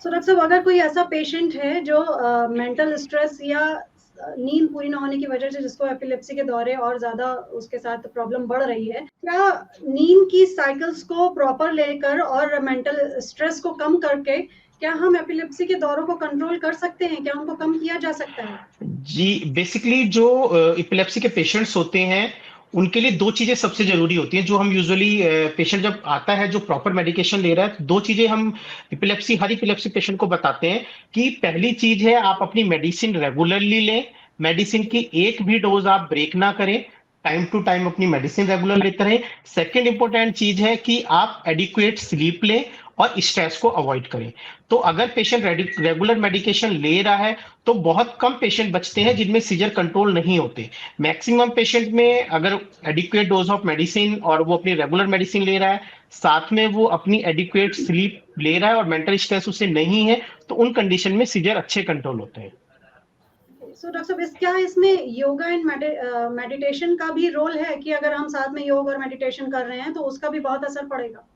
सो डॉक्टर साहब, अगर कोई ऐसा पेशेंट है जो मेंटल स्ट्रेस या नींद पूरी ना होने की वजह से जिसको एपिलेप्सी के दौरे और ज्यादा उसके साथ प्रॉब्लम बढ़ रही है, क्या नींद की साइकिल्स को प्रॉपर लेकर और मेंटल स्ट्रेस को कम करके क्या हम एपिलेप्सी के दौरों को कंट्रोल कर सकते हैं? क्या उनको कम किया जा सकता है? जी, बेसिकली जो इपिलेप्सी के पेशेंट्स होते हैं उनके लिए दो चीजें सबसे जरूरी होती हैं, जो हम यूजुअली पेशेंट जब आता है जो प्रॉपर मेडिकेशन ले रहा है, दो चीजें हम हर इपिलेप्सी पेशेंट को बताते हैं कि पहली चीज है आप अपनी मेडिसिन रेगुलरली लें, मेडिसिन की एक भी डोज आप ब्रेक ना करें, टाइम टू टाइम अपनी मेडिसिन रेगुलर लेते रहें। सेकेंड इंपॉर्टेंट चीज है कि आप एडिक्वेट स्लीप लें और स्ट्रेस को अवॉइड करें। तो अगर पेशेंट रेगुलर मेडिकेशन ले रहा है तो बहुत कम पेशेंट बचते हैं जिनमें सीजर कंट्रोल नहीं होते। मैक्सिमम पेशेंट में अगर एडिक्वेट डोज ऑफ मेडिसिन और वो अपनी रेगुलर मेडिसिन ले रहा है, साथ में वो अपनी एडिक्वेट स्लीप ले रहा है और मेंटल स्ट्रेस उसे नहीं है, तो उन कंडीशन में सीजर अच्छे कंट्रोल होते हैं। सो डॉक्टर साहब, क्या इसमें योगा एंड मेडिटेशन का भी रोल है कि अगर हम साथ में योग और मेडिटेशन कर रहे हैं तो उसका भी बहुत असर पड़ेगा?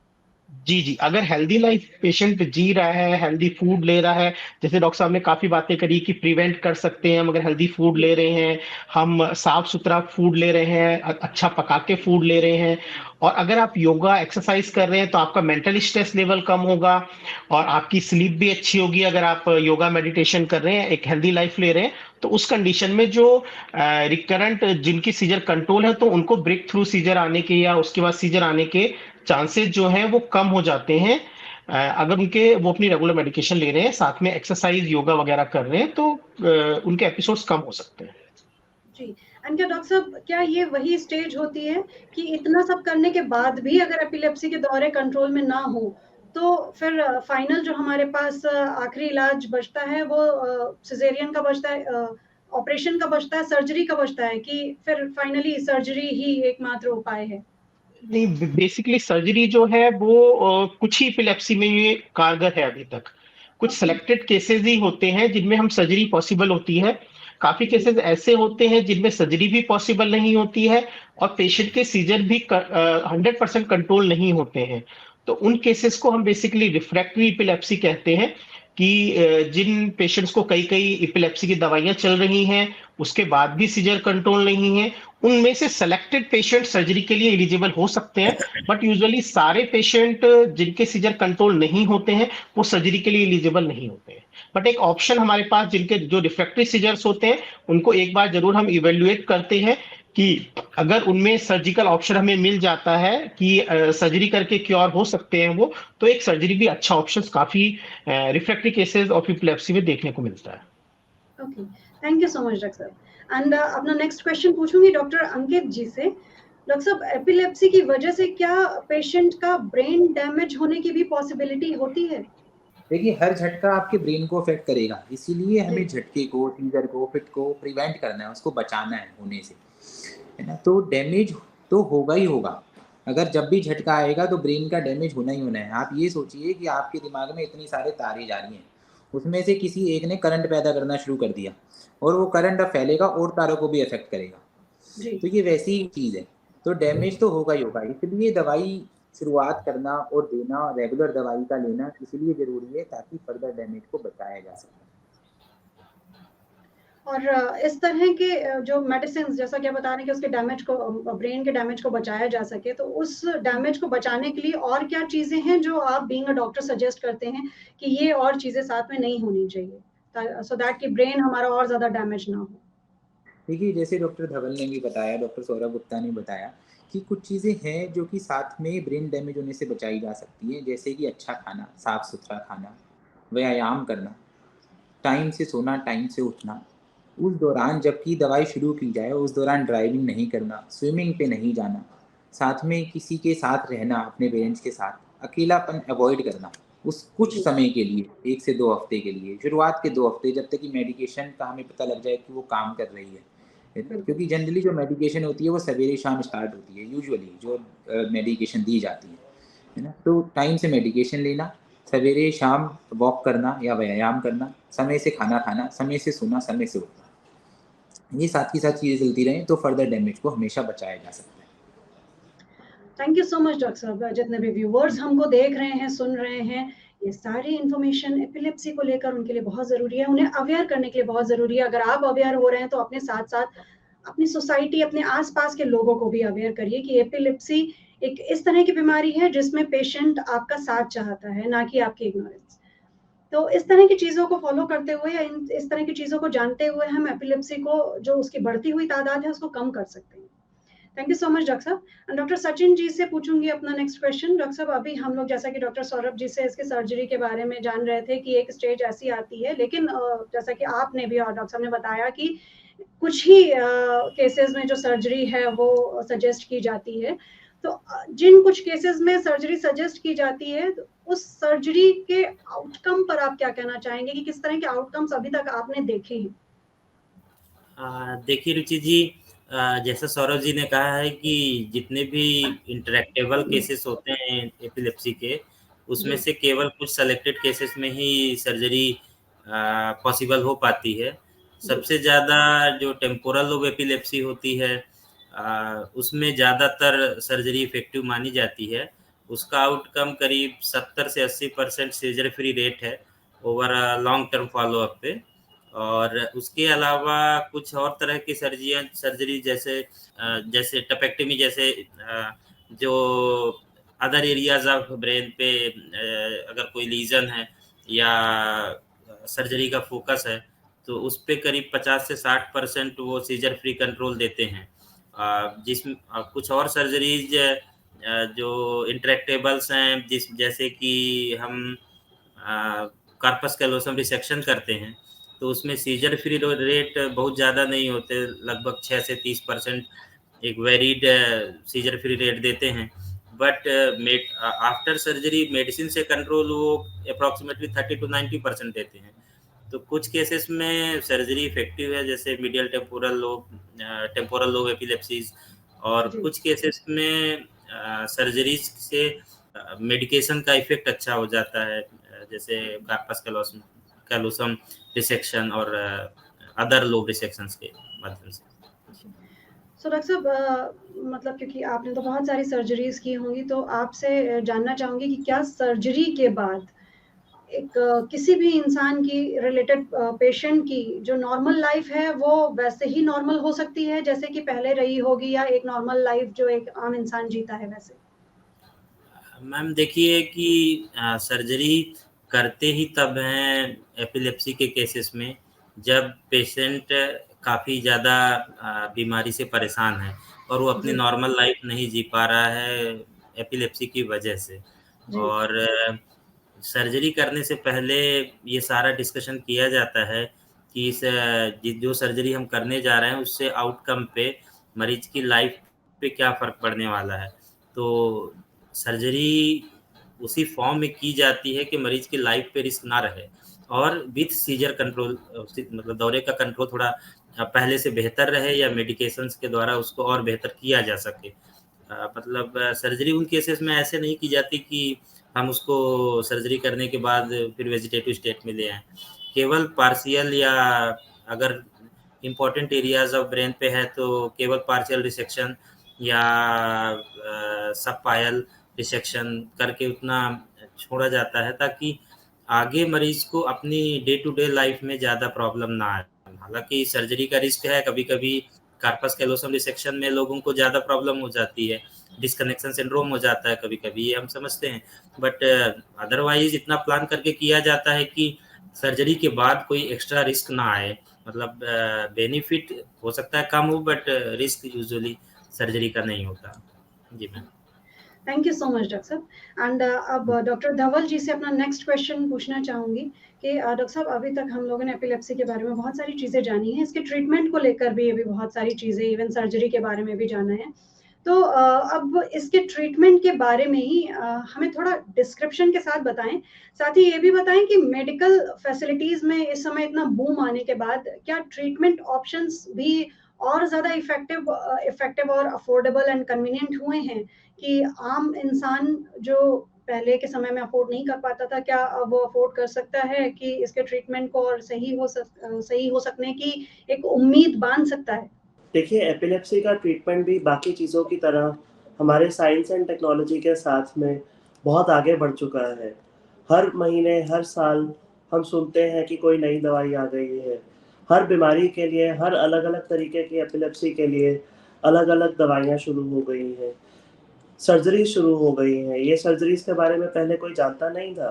जी, अगर हेल्दी लाइफ पेशेंट जी रहा है, हेल्दी फूड ले रहा है, जैसे डॉक्टर साहब ने काफी बातें करी कि प्रिवेंट कर सकते हैं हम अगर हेल्दी फूड ले रहे हैं, हम साफ सुथरा फूड ले रहे हैं, अच्छा पका के फूड ले रहे हैं, और अगर आप योगा एक्सरसाइज कर रहे हैं तो आपका मेंटल स्ट्रेस लेवल कम होगा और आपकी स्लीप भी अच्छी होगी। अगर आप योगा मेडिटेशन कर रहे हैं, एक हेल्दी लाइफ ले रहे हैं, तो उस कंडीशन में जो रिकरेंट जिनकी सीजर कंट्रोल है तो उनको ब्रेक थ्रू सीजर आने के या उसके बाद सीजर आने के चांसेस जो हैं वो कम हो जाते हैं। अगर वो अपनी रेगुलर मेडिकेशन ले रहे हैं, साथ में एक्सरसाइज योगा वगैरह कर रहे हैं, तो उनके एपिसोड्स कम हो सकते हैं। जी, एंड क्या डॉक्टर साहब, क्या ये वही स्टेज होती है कि इतना सब करने के बाद भी अगर एपिलेप्सी के दौरे कंट्रोल में ना हो तो फिर फाइनल जो हमारे पास आखिरी इलाज बचता है वो सिजेरियन का बचता है, ऑपरेशन का बचता है, सर्जरी का बचता है, कि फिर फाइनली सर्जरी ही एकमात्र उपाय है? नहीं, बेसिकली सर्जरी जो है वो कुछ ही इपिलेप्सी में ये कारगर है अभी तक। कुछ सिलेक्टेड केसेस ही होते हैं जिनमें हम सर्जरी पॉसिबल होती है। काफी केसेस ऐसे होते हैं जिनमें सर्जरी भी पॉसिबल नहीं होती है और पेशेंट के सीजर भी 100% कंट्रोल नहीं होते हैं। तो उन केसेस को हम बेसिकली रिफ्रैक्टरी इपिलेप्सी कहते हैं कि जिन पेशेंट्स को कई इपिलेप्सी की दवाइयां चल रही हैं उसके बाद भी सीजर कंट्रोल नहीं है, उनमें से सेलेक्टेड पेशेंट सर्जरी के लिए एलिजिबल हो सकते हैं। बट यूजुअली सारे पेशेंट जिनके सीजर कंट्रोल नहीं होते हैं वो सर्जरी के लिए एलिजिबल नहीं होते हैं। बट एक ऑप्शन हमारे पास, जिनके जो रिफ्रैक्टरी सीजर्स होते हैं उनको एक बार जरूर हम इवेल्युएट करते हैं कि अगर उनमें सर्जिकल ऑप्शन हमें मिल जाता है कि सर्जरी करके क्योर हो सकते हैं वो, तो एक सर्जरी भी अच्छा ऑप्शन काफी रिफ्रैक्टरी केसेस ऑफ एपिलेप्सी में देखने को मिलता है। Okay, thank you so much doctor साहब। एंड अपना नेक्स्ट क्वेश्चन पूछूंगी डॉक्टर अंकित जी से। डॉक्टर साहब, एपिलेप्सी की वजह से क्या पेशेंट का ब्रेन डैमेज होने की भी पॉसिबिलिटी होती है? देखिए, हर झटका आपके ब्रेन को अफेक्ट करेगा, इसीलिए हमें झटके को, सीजर को, फिट को प्रिवेंट करना है, उसको बचाना है होने से, है ना। तो डैमेज तो होगा ही होगा। अगर जब भी झटका आएगा तो ब्रेन का डैमेज होना ही होना है। आप ये सोचिए कि आपके दिमाग में इतनी सारे तारें जा रही हैं, उसमें से किसी एक ने करंट पैदा करना शुरू कर दिया और वो करंट अब फैलेगा और तारों को भी अफेक्ट करेगा। तो ये वैसी ही चीज़ है, तो डैमेज तो होगा ही होगा। इसलिए दवाई शुरुआत करना और देना, रेगुलर दवाई का लेना इसलिए ज़रूरी है ताकि फर्दर डैमेज को बचाया जा सके। और इस तरह के जो मेडिसिन, जैसा कि आप बता रहे हैं कि उसके डैमेज को, ब्रेन के डैमेज को बचाया जा सके, तो उस डैमेज को बचाने के लिए और क्या चीज़ें हैं जो आप बीइंग अ डॉक्टर सजेस्ट करते हैं कि ये और चीज़ें साथ में नहीं होनी चाहिए सो दैट कि ब्रेन हमारा और ज़्यादा डैमेज ना हो? देखिए, जैसे डॉक्टर धवल ने भी बताया, डॉक्टर सौरभ गुप्ता ने बताया कि कुछ चीज़ें हैं जो कि साथ में ब्रेन डैमेज होने से बचाई जा सकती हैं, जैसे कि अच्छा खाना, साफ सुथरा खाना, व्यायाम करना, टाइम से सोना, टाइम से उठना, उस दौरान जबकि दवाई शुरू की जाए उस दौरान ड्राइविंग नहीं करना, स्विमिंग पे नहीं जाना, साथ में किसी के साथ रहना, अपने पेरेंट्स के साथ, अकेलापन अवॉइड करना, उस कुछ जी। समय के लिए 1 से 2 हफ्ते के लिए, शुरुआत के 2 हफ्ते, जब तक कि मेडिकेशन का हमें पता लग जाए कि वो काम कर रही है ना? बिल्कुल। क्योंकि जनरली जो मेडिकेशन होती है वो सवेरे-शाम स्टार्ट होती है यूजुअली, जो मेडिकेशन दी जाती है ना? तो टाइम से मेडिकेशन लेना, सवेरे-शाम वॉक करना या व्यायाम करना, समय से खाना खाना, समय से सोना, समय से उठना। ये साथ की साथ चीज़ें चलती रहें तो फर्दर डैमेज को हमेशा बचाया जा सकता है। Thank you so much doctor साहब। जितने भी व्यूअर्स हमको देख रहे हैं, सुन रहे हैं, ये सारी इन्फॉर्मेशन एपिलेप्सी को लेकर उनके लिए बहुत ज़रूरी है, उन्हें अवेयर करने के लिए बहुत ज़रूरी है। अगर आप अवेयर हो रहे हैं तो अपने साथ-साथ अपनी सोसाइटी, अपने आस-पास के लोगों को भी अवेयर करिए कि एपिलेप्सी एक इस तरह की बीमारी है जिसमें पेशेंट आपका साथ चाहता है, ना कि आपकी इग्नोरेंस। तो इस तरह की चीज़ों को फ़ॉलो करते हुए या इस तरह की चीज़ों को जानते हुए हम एपिलेप्सी को, जो उसकी बढ़ती हुई तादाद है, उसको कम कर सकते हैं। Thank you so much doctor साहब। डॉक्टर सचिन जी से पूछूंगी अपना नेक्स्ट क्वेश्चन। डॉक्टर साहब, अभी हम लोग जैसा कि डॉक्टर सौरभ जी से इसके सर्जरी के बारे में जान रहे थे कि एक स्टेज ऐसी आती है, लेकिन जैसा कि आपने भी और डॉक्टर साहब ने बताया कि कुछ ही केसेस में जो सर्जरी है वो सजेस्ट की जाती है। तो जिन कुछ केसेस में सर्जरी सजेस्ट की जाती है, तो उस सर्जरी के आउटकम पर आप क्या कहना चाहेंगे कि किस तरह के आउटकम्स अभी तक आपने देखे हैं? देखिए रुचि जी, जैसा सौरभ जी ने कहा है कि जितने भी इंटरैक्टेबल केसेस होते हैं एपिलेप्सी के, उसमें जी। से केवल कुछ सेलेक्टेड केसेस में ही सर्जरी पॉसिबल हो पाती है। जी। सबसे ज़्यादा जो टेम्पोरल लोब एपिलेप्सी होती है, उसमें ज़्यादातर सर्जरी इफ़ेक्टिव मानी जाती है। उसका आउटकम करीब 70 से 80% सीज़र फ्री रेट है ओवर लॉन्ग टर्म फ़ॉलो-अप पे। और उसके अलावा कुछ और तरह की सर्जरी जैसे टपेक्टमी जैसे जो अदर एरियाज़ ऑफ ब्रेन पे अगर कोई लीज़न है या सर्जरी का फ़ोकस है, तो उस पे करीब 50 से 60% वो सीज़र फ्री कंट्रोल देते हैं। जिसमें कुछ और सर्जरीज़ जो इंट्रैक्टेबल्स हैं, जैसे कि हम कार्पस कैलोसम रिसेक्शन करते हैं, तो उसमें सीज़र फ्री रेट बहुत ज़्यादा नहीं होते, लगभग 6 से 30% एक वेरिड सीज़र फ्री रेट देते हैं। बट आफ्टर सर्जरी मेडिसिन से कंट्रोल वो अप्रॉक्सिमेटली 30 टू 90% देते हैं। तो कुछ केसेस में सर्जरी इफेक्टिव है, जैसे मीडियल टेम्पोरल लोब एपिलेप्सीज, और जी। कुछ केसेस में सर्जरीज से मेडिकेशन का इफेक्ट अच्छा हो जाता है, जैसे कार्पस कैलोसम रिसेक्शन और अदर लोब रिसेक्शंस के माध्यम से। सो डॉक्टर साहब, मतलब क्योंकि आपने तो बहुत सारी सर्जरीज की होंगी, तो आपसे जानना चाहूंगी कि क्या सर्जरी के बाद एक किसी भी इंसान की रिलेटेड पेशेंट की जो नॉर्मल लाइफ है वो वैसे ही नॉर्मल हो सकती है जैसे कि पहले रही होगी, या एक नॉर्मल लाइफ जो एक आम इंसान जीता है वैसे? मैम देखिए कि सर्जरी करते ही तब हैं एपिलेप्सी के केसेस में, जब पेशेंट काफ़ी ज़्यादा बीमारी से परेशान है और वो अपनी जी। नॉर्मल लाइफ नहीं जी पा रहा है एपिलेप्सी की वजह से। जी। और सर्जरी करने से पहले ये सारा डिस्कशन किया जाता है कि जो सर्जरी हम करने जा रहे हैं उससे आउटकम पे, मरीज की लाइफ पे क्या फ़र्क पड़ने वाला है। तो सर्जरी उसी फॉर्म में की जाती है कि मरीज की लाइफ पे रिस्क ना रहे, और विथ सीजर कंट्रोल, मतलब दौरे का कंट्रोल थोड़ा पहले से बेहतर रहे, या मेडिकेशंस के द्वारा उसको और बेहतर किया जा सके। मतलब सर्जरी उन केसेस में ऐसे नहीं की जाती कि हम उसको सर्जरी करने के बाद फिर वेजिटेटिव स्टेट में ले आएँ। केवल पार्शियल, या अगर इम्पोर्टेंट एरियाज़ ऑफ ब्रेन पे है तो केवल पार्शियल रिसेक्शन या सब पायल रिसेक्शन करके उतना छोड़ा जाता है, ताकि आगे मरीज को अपनी डे टू डे लाइफ में ज़्यादा प्रॉब्लम ना आए। हालाँकि सर्जरी का रिस्क है, कभी-कभी कार्पस कैलोसम रिसेक्शन में लोगों को ज़्यादा प्रॉब्लम हो जाती है, डिस्कनेक्शन सिंड्रोम हो जाता है कभी-कभी, ये हम समझते हैं। बट अदरवाइज़ इतना प्लान करके किया जाता है कि सर्जरी के बाद कोई एक्स्ट्रा रिस्क ना आए। मतलब बेनिफिट हो सकता है कम हो, बट रिस्क यूजुअली सर्जरी का नहीं होता। जी ma'am. Thank you so much doctor साहब। एंड अब डॉक्टर धवल जी से अपना नेक्स्ट क्वेश्चन पूछना चाहूंगी कि डॉक्टर साहब, अभी तक हम लोगों ने एपिलेप्सी के बारे में बहुत सारी चीज़ें जानी हैं, इसके ट्रीटमेंट को लेकर भी अभी बहुत सारी चीज़ें, इवन सर्जरी के बारे में भी जाना है। तो अब इसके ट्रीटमेंट के बारे में ही हमें थोड़ा डिस्क्रिप्शन के साथ बताएं, साथ ही ये भी बताएं कि मेडिकल फैसिलिटीज में इस समय इतना बूम आने के बाद क्या ट्रीटमेंट ऑप्शंस भी और ज़्यादा इफेक्टिव और अफोर्डेबल एंड कन्वीनियंट हुए हैं कि आम इंसान जो पहले के समय में अफोर्ड नहीं कर पाता था, क्या अब वो अफोर्ड कर सकता है कि इसके ट्रीटमेंट को और सही हो सकने की एक उम्मीद बांध सकता है? देखिए, एपिलेप्सी का ट्रीटमेंट भी बाकी चीज़ों की तरह हमारे साइंस एंड टेक्नोलॉजी के साथ में बहुत आगे बढ़ चुका है। हर महीने, हर साल हम सुनते हैं कि कोई नई दवाई आ गई है। हर बीमारी के लिए, हर अलग-अलग तरीके की एपिलेप्सी के लिए अलग-अलग दवाइयाँ शुरू हो गई हैं। सर्जरी शुरू हो गई हैं। ये सर्जरीज़ के बारे में पहले कोई जानता नहीं था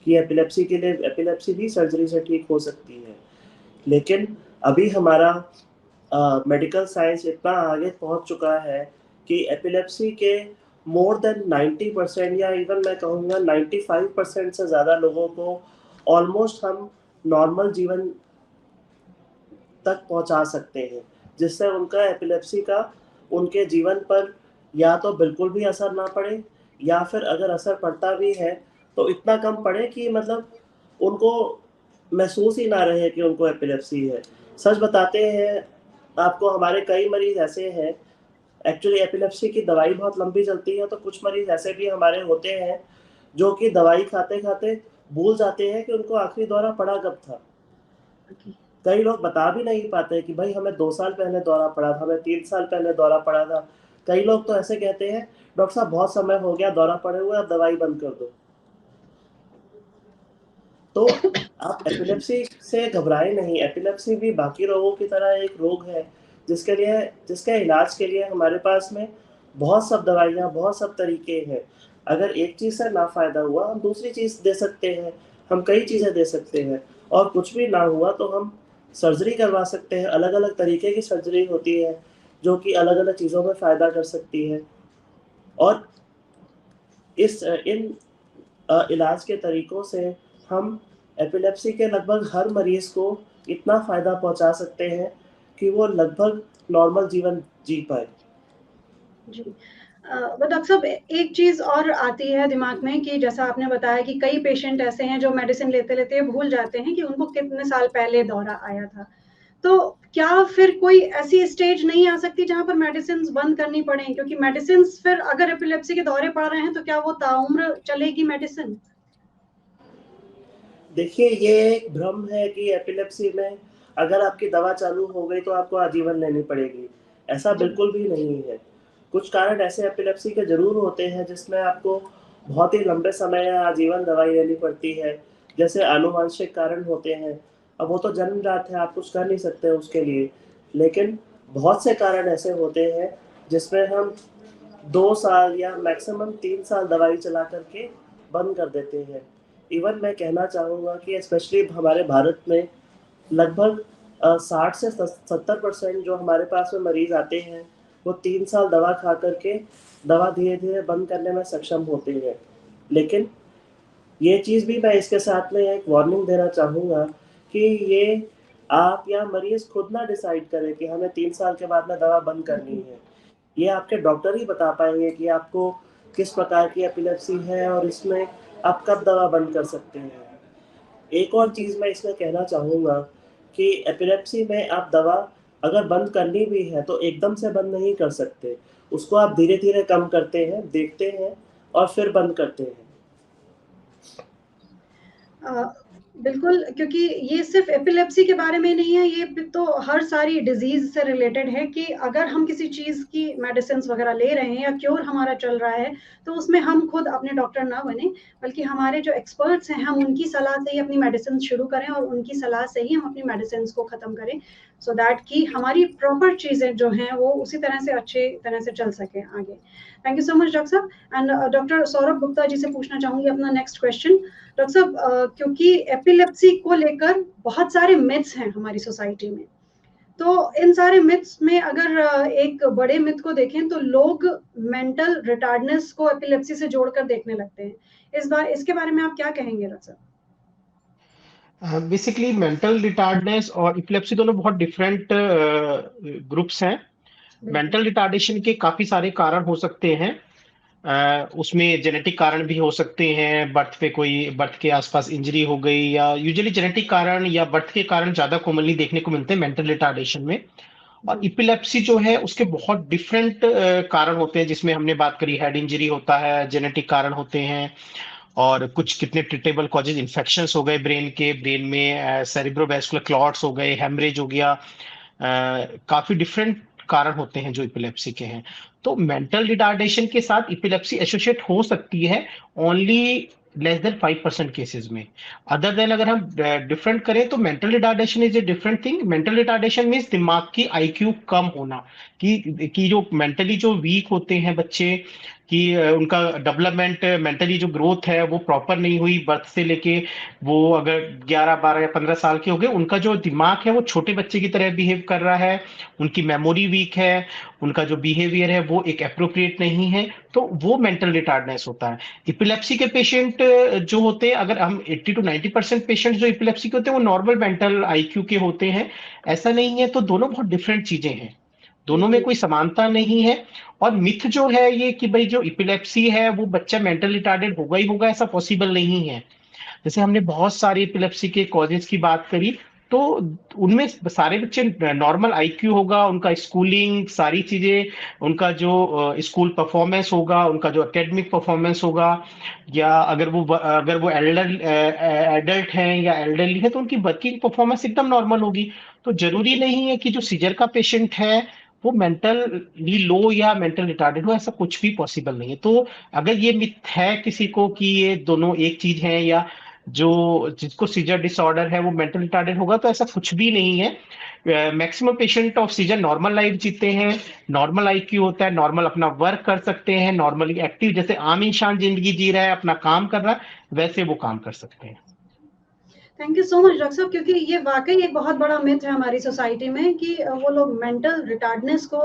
कि एपिलेप्सी के लिए एपिलेप्सी भी सर्जरी से ठीक हो सकती है। लेकिन अभी हमारा मेडिकल साइंस इतना आगे पहुंच चुका है कि एपिलेप्सी के मोर देन 90% या इवन मैं कहूँगा 95% से ज़्यादा लोगों को ऑलमोस्ट हम नॉर्मल जीवन तक पहुंचा सकते हैं, जिससे उनका एपिलेप्सी का उनके जीवन पर या तो बिल्कुल भी असर ना पड़े या फिर अगर असर पड़ता भी है तो इतना कम पड़े कि मतलब उनको महसूस ही ना रहे कि उनको एपिलेप्सी है। सच बताते हैं आपको, हमारे कई मरीज़ ऐसे हैं, एक्चुअली एपिलेप्सी की दवाई बहुत लंबी चलती है, तो कुछ मरीज़ ऐसे भी हमारे होते हैं, जो कि दवाई खाते-खाते भूल जाते हैं कि उनको आखिरी दौरा पड़ा कब था। कई लोग बता भी नहीं पाते कि भाई हमें 2 साल पहले दौरा पड़ा था, हमें 3 साल पहले दौरा पड़ा था। कई लोग तो ऐसे कहते हैं, डॉक्टर साहब बहुत समय हो गया दौरा पड़े हुए, अब दवाई बंद कर दो। तो आप एपिलेप्सी से घबराएं नहीं। एपिलेप्सी भी बाकी रोगों की तरह एक रोग है जिसके इलाज के लिए हमारे पास में बहुत सब दवाइयाँ, बहुत सब तरीके हैं। अगर एक चीज़ से ना फ़ायदा हुआ, हम दूसरी चीज़ दे सकते हैं, हम कई चीज़ें दे सकते हैं, और कुछ भी ना हुआ तो हम सर्जरी करवा सकते हैं। अलग-अलग तरीके की सर्जरी होती है, जो कि अलग-अलग चीज़ों में फ़ायदा कर सकती है। और इन इलाज के तरीकों से हम एपिलेप्सी के लगभग हर मरीज़ को इतना फ़ायदा पहुँचा सकते हैं कि वो लगभग नॉर्मल जीवन जी पाए। जी। डॉक्टर साहब, एक चीज़ और आती है दिमाग में कि जैसा आपने बताया कि कई पेशेंट ऐसे हैं जो मेडिसिन लेते-लेते भूल जाते हैं कि उनको कितने साल पहले दौरा आया था। तो क्या फिर कोई ऐसी स्टेज नहीं आ सकती जहाँ पर मेडिसिन्स बंद करनी पड़ें? क्योंकि मेडिसिन्स फिर अगर एपिलेप्सी के दौरे पड़ रहे हैं तो क्या वो ताउम्र चलेगी मेडिसिन? देखिए, ये एक भ्रम है कि एपिलेप्सी में अगर आपकी दवा चालू हो गई तो आपको आजीवन लेनी पड़ेगी। ऐसा जी। बिल्कुल भी नहीं है। कुछ कारण ऐसे एपिलेप्सी के ज़रूर होते हैं जिसमें आपको बहुत ही लंबे समय या आजीवन दवाई लेनी पड़ती है। जैसे आनुवंशिक कारण होते हैं। अब वो तो जन्मजात है, आप कुछ कर नहीं सकते उसके लिए। लेकिन बहुत से कारण ऐसे होते हैं जिसमें हम 2 साल या मैक्सिमम 3 साल दवाई चला कर के बंद कर देते हैं। इवन मैं कहना चाहूँगा कि स्पेशली हमारे भारत में लगभग 60 से 70% जो हमारे पास में मरीज़ आते हैं, वो 3 साल दवा खा कर के दवा धीरे-धीरे बंद करने में सक्षम होते हैं। लेकिन ये चीज़ भी मैं इसके साथ में एक वार्निंग देना चाहूँगा कि ये आप या मरीज़ खुद ना डिसाइड करें कि हमें 3 साल के बाद में दवा बंद करनी है। ये आपके डॉक्टर ही बता पाएँगे कि आपको किस प्रकार की एपिलेप्सी है और इसमें आप कब दवा बंद कर सकते हैं। एक और चीज़ मैं इसमें कहना चाहूँगा कि एपिलेप्सी में आप दवा अगर बंद करनी भी है तो एकदम से बंद नहीं कर सकते। उसको आप धीरे-धीरे कम करते हैं, देखते हैं और फिर बंद करते हैं। बिल्कुल, क्योंकि ये सिर्फ़ एपिलेप्सी के बारे में नहीं है, ये तो हर सारी डिज़ीज़ से रिलेटेड है कि अगर हम किसी चीज़ की मेडिसिन्स वग़ैरह ले रहे हैं या क्योर हमारा चल रहा है, तो उसमें हम खुद अपने डॉक्टर ना बनें, बल्कि हमारे जो एक्सपर्ट्स हैं, हम उनकी सलाह से ही अपनी मेडिसिन्स शुरू करें और उनकी सलाह से ही हम अपनी मेडिसिन्स को ख़त्म करें, सो दैट कि हमारी प्रॉपर चीज़ें जो हैं, वो उसी तरह से अच्छी तरह से चल सकें आगे। Thank you so much doctor साहब। एंड डॉक्टर सौरभ गुप्ता जी से पूछना चाहूँगी अपना नेक्स्ट क्वेश्चन। डॉक्टर साहब, क्योंकि एपिलेप्सी को लेकर बहुत सारे मिथ्स हैं हमारी सोसाइटी में, तो इन सारे मिथ्स में अगर एक बड़े मिथ को देखें तो लोग मेंटल रिटार्डनेस को एपिलेप्सी से जोड़कर देखने लगते हैं। इसके बारे में आप क्या कहेंगे डॉक्टर साहब? बेसिकली मेंटल रिटार्डनेस और एपिलेप्सी दोनों बहुत डिफरेंट ग्रुप्स हैं। मेंटल रिटार्डेशन के काफी सारे कारण हो सकते हैं। उसमें जेनेटिक कारण भी हो सकते हैं, बर्थ के आसपास इंजरी हो गई, या यूजुअली जेनेटिक कारण या बर्थ के कारण ज्यादा कॉमनली देखने को मिलते हैं मेंटल रिटार्डेशन में। और इपिलेप्सी जो है उसके बहुत डिफरेंट कारण होते हैं, जिसमें हमने बात करी हेड इंजरी होता है, जेनेटिक कारण होते हैं, और कुछ कितने ट्रीटेबल कॉजेज इन्फेक्शंस हो गए ब्रेन में, सेरिब्रोवैस्कुलर क्लॉट्स हो गए, हेमरेज हो गया, काफी डिफरेंट कारण होते हैं जो इपिलेप्सी के हैं। तो मेंटल रिटार्डेशन के साथ इपिलेप्सी एसोसिएट हो सकती है ओनली लेस देन 5% केसेस में। अदर देन अगर हम डिफरेंट करें तो mental retardation is a different thing. Mental retardation means दिमाग की आईक्यू कम होना, कि जो मेंटली जो वीक होते हैं बच्चे, कि उनका डेवलपमेंट मेंटली जो ग्रोथ है वो प्रॉपर नहीं हुई बर्थ से लेके, वो अगर 11, 12 या 15 साल के हो गए, उनका जो दिमाग है वो छोटे बच्चे की तरह बिहेव कर रहा है, उनकी मेमोरी वीक है, उनका जो बिहेवियर है वो एक अप्रोप्रिएट नहीं है, तो वो मेंटल रिटार्डनेस होता है। इपिलेप्सी के पेशेंट जो होते हैं, अगर हम 80 to 90% पेशेंट जो इपिलेप्सी के होते हैं वो नॉर्मल मेंटल आईक्यू के होते हैं, ऐसा नहीं है। तो दोनों बहुत डिफरेंट चीजें हैं, दोनों में कोई समानता नहीं है। और मिथ जो है ये कि भाई जो इपिलेप्सी है वो बच्चा मेंटल रिटार्डेड होगा ही होगा, ऐसा पॉसिबल नहीं है। जैसे हमने बहुत सारी एपिलेप्सी के कॉजेज की बात करी, तो उनमें सारे बच्चे नॉर्मल आईक्यू होगा, उनका स्कूलिंग सारी चीजें, उनका जो स्कूल परफॉर्मेंस होगा, उनका जो एकेडमिक परफॉर्मेंस होगा, या अगर वो एडल्ट हैं या एल्डरली है तो उनकी वर्किंग परफॉर्मेंस एकदम नॉर्मल होगी। तो जरूरी नहीं है कि जो सीजर का पेशेंट है वो मेंटली लो या मेंटल रिटार्डेड हो, ऐसा कुछ भी पॉसिबल नहीं है। तो अगर ये मिथ है किसी को कि ये दोनों एक चीज है, या जो जिसको सीजर डिसऑर्डर है वो मेंटल रिटार्डेड होगा, तो ऐसा कुछ भी नहीं है। Maximum patient of seizure normal life जीते हैं, नॉर्मल आईक्यू होता है, नॉर्मल अपना वर्क कर सकते हैं, नॉर्मली एक्टिव, जैसे आम इंसान जिंदगी जी रहा है, अपना काम कर रहा है, वैसे वो काम कर सकते हैं। Thank you so much doctor साहब, क्योंकि ये वाकई एक बहुत बड़ा मिथ है हमारी सोसाइटी में कि वो लोग मेंटल रिटार्डनेस को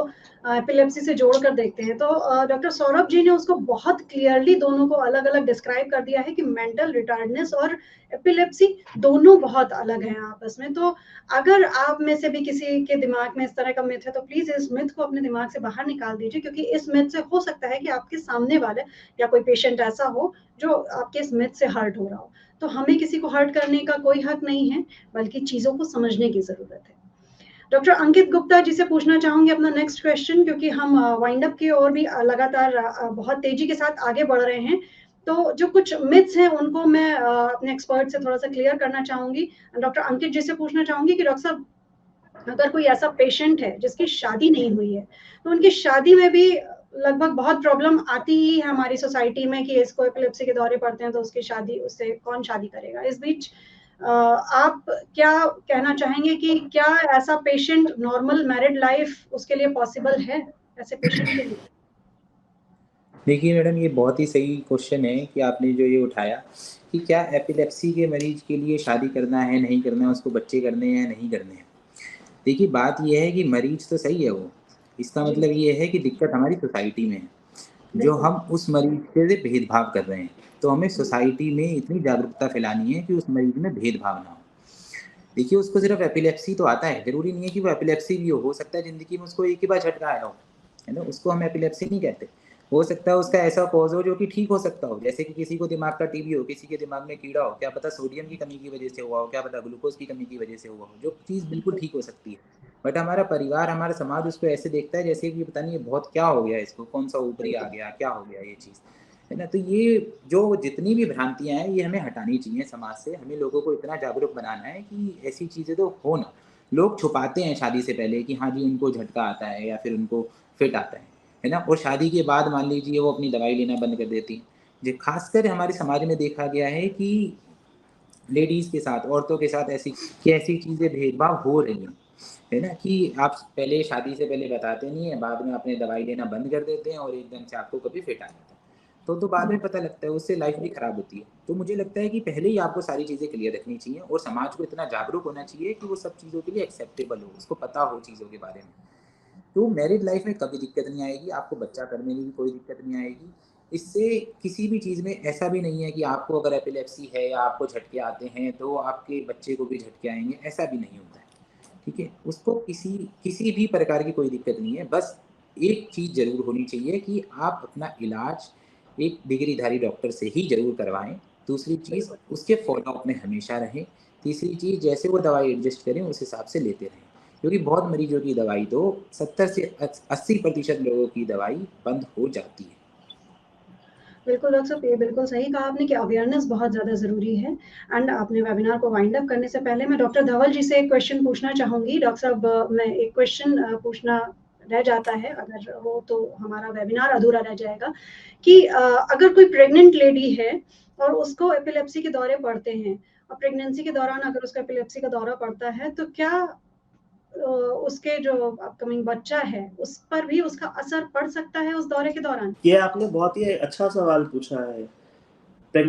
एपिलेप्सी से जोड़कर देखते हैं। तो डॉक्टर सौरभ जी ने उसको बहुत क्लियरली दोनों को अलग अलग डिस्क्राइब कर दिया है कि मेंटल रिटार्डनेस और एपिलेप्सी दोनों बहुत अलग हैं आपस में। तो अगर आप में से भी किसी के दिमाग में इस तरह का मिथ है तो प्लीज इस मिथ को अपने दिमाग से बाहर निकाल दीजिए, क्योंकि इस मिथ से हो सकता है कि आपके सामने वाले या कोई पेशेंट ऐसा हो जो आपके इस मिथ से हर्ट हो रहा हो। तो हमें किसी को हर्ट करने का कोई हक नहीं है, बल्कि चीजों को समझने की जरूरत है। डॉक्टर अंकित गुप्ता जी से पूछना चाहूंगी अपना नेक्स्ट क्वेश्चन, क्योंकि हम वाइंड अप की ओर भी लगातार बहुत तेजी के साथ आगे बढ़ रहे हैं। तो जो कुछ मिथ्स हैं उनको मैं अपने एक्सपर्ट से थोड़ा सा क्लियर करना चाहूंगी। डॉक्टर अंकित जी से पूछना चाहूंगी कि डॉक्टर साहब, अगर कोई ऐसा पेशेंट है जिसकी शादी नहीं हुई है, तो उनकी शादी में भी लगभग बहुत प्रॉब्लम आती ही है हमारी सोसाइटी में कि इसको एपिलेप्सी के दौरे पड़ते हैं, तो उसकी शादी, उससे कौन शादी करेगा। इस बीच आप क्या कहना चाहेंगे कि क्या ऐसा पेशेंट नॉर्मल मैरिड लाइफ उसके लिए पॉसिबल है ऐसे पेशेंट के लिए? देखिए मैडम, ये बहुत ही सही क्वेश्चन है कि आपने जो ये उठाया कि क्या एपिलेप्सी के मरीज के लिए शादी करना है, नहीं करना है, उसको बच्चे करने हैं, नहीं करने हैं। देखिए बात ये है कि मरीज तो सही है वो, इसका मतलब ये है कि दिक्कत हमारी सोसाइटी में है, जो हम उस मरीज से भेदभाव कर रहे हैं। तो हमें सोसाइटी में इतनी जागरूकता फैलानी है कि उस मरीज में भेदभाव ना हो। देखिए उसको सिर्फ एपिलेप्सी तो आता है, जरूरी नहीं है कि वो एपिलेप्सी भी हो सकता है ज़िंदगी में उसको एक ही बार झटका आया हो, है ना, उसको हम एपिलेप्सी नहीं कहते। हो सकता है उसका ऐसा कॉज हो जो कि ठीक हो सकता हो, जैसे कि किसी को दिमाग का टीबी हो, किसी के दिमाग में कीड़ा हो, क्या पता सोडियम की कमी की वजह से हुआ हो, क्या पता ग्लूकोज की कमी की वजह से हुआ हो, जो चीज़ बिल्कुल ठीक हो सकती है। बट हमारा परिवार, हमारा समाज उसको ऐसे देखता है जैसे कि पता नहीं ये बहुत क्या हो गया, इसको कौन सा ऊपरी आ गया, क्या हो गया ये चीज़, है ना। तो ये जो जितनी भी भ्रांतियाँ हैं ये हमें हटानी चाहिए समाज से। हमें लोगों को इतना जागरूक बनाना है कि ऐसी चीज़ें तो हो ना। लोग छुपाते हैं शादी से पहले कि हाँ जी उनको झटका आता है या फिर उनको फिट आता है ना, और शादी के बाद मान लीजिए वो अपनी दवाई लेना बंद कर देती हैं। जो खासकर हमारे समाज में देखा गया है कि लेडीज़ के साथ, औरतों के साथ ऐसी चीज़ें भेदभाव हो रही हैं, है ना, कि आप पहले शादी से पहले बताते नहीं हैं, बाद में अपने दवाई लेना बंद कर देते हैं और एकदम से आपको कभी फिट आ जाता है। तो बाद में पता लगता है, उससे लाइफ भी खराब होती है। तो मुझे लगता है कि पहले ही आपको सारी चीज़ें क्लियर रखनी चाहिए और समाज को इतना जागरूक होना चाहिए कि वो सब चीज़ों के लिए एक्सेप्टेबल हो, उसको पता हो चीज़ों के बारे में। तो मैरिड लाइफ में कभी दिक्कत नहीं आएगी, आपको बच्चा करने में भी कोई दिक्कत नहीं आएगी। इससे किसी भी चीज़ में ऐसा भी नहीं है कि आपको अगर एपिलेप्सी है या आपको झटके आते हैं तो आपके बच्चे को भी झटके आएँगे, ऐसा भी नहीं होता है। ठीक है? उसको किसी भी प्रकार की कोई दिक्कत नहीं है, बस एक चीज़ ज़रूर होनी चाहिए कि आप अपना इलाज एक डिग्रीधारी डॉक्टर से ही ज़रूर करवाएँ। दूसरी चीज़, बिल्कुल। उसके फ़ॉलो-अप में हमेशा रहें। तीसरी चीज़, जैसे वो दवाई एडजस्ट करें उस हिसाब से लेते रहें। क्योंकि बहुत मरीज़ों की दवाई तो 70 से 80% लोगों की दवाई बंद हो जाती है। बिल्कुल डॉक्टर साहब, ये बिल्कुल सही कहा आपने कि अवेयरनेस बहुत ज़्यादा ज़रूरी है। एंड आपने वेबिनार को वाइंड अप करने से पहले मैं डॉक्टर धवल जी से एक क्वेश्चन पूछना चाहूँगी। डॉक्टर साहब, मैं एक क्वेश्चन पूछना रह जाता है, अगर हो तो हमारा वेबिनार अधूरा रह जाएगा कि अगर कोई प्रेग्नेंट लेडी है और उसको एपिलेप्सी के दौरे पड़ते हैं और प्रेगनेंसी के दौरान अगर उसको एपिलेप्सी का दौरा पड़ता है, तो क्या उसके जो अपकमिंग बच्चा है, उस पर भी उसका असर पड़ सकता है उस दौरे के दौरान? ये आपने बहुत ही अच्छा सवाल पूछा है।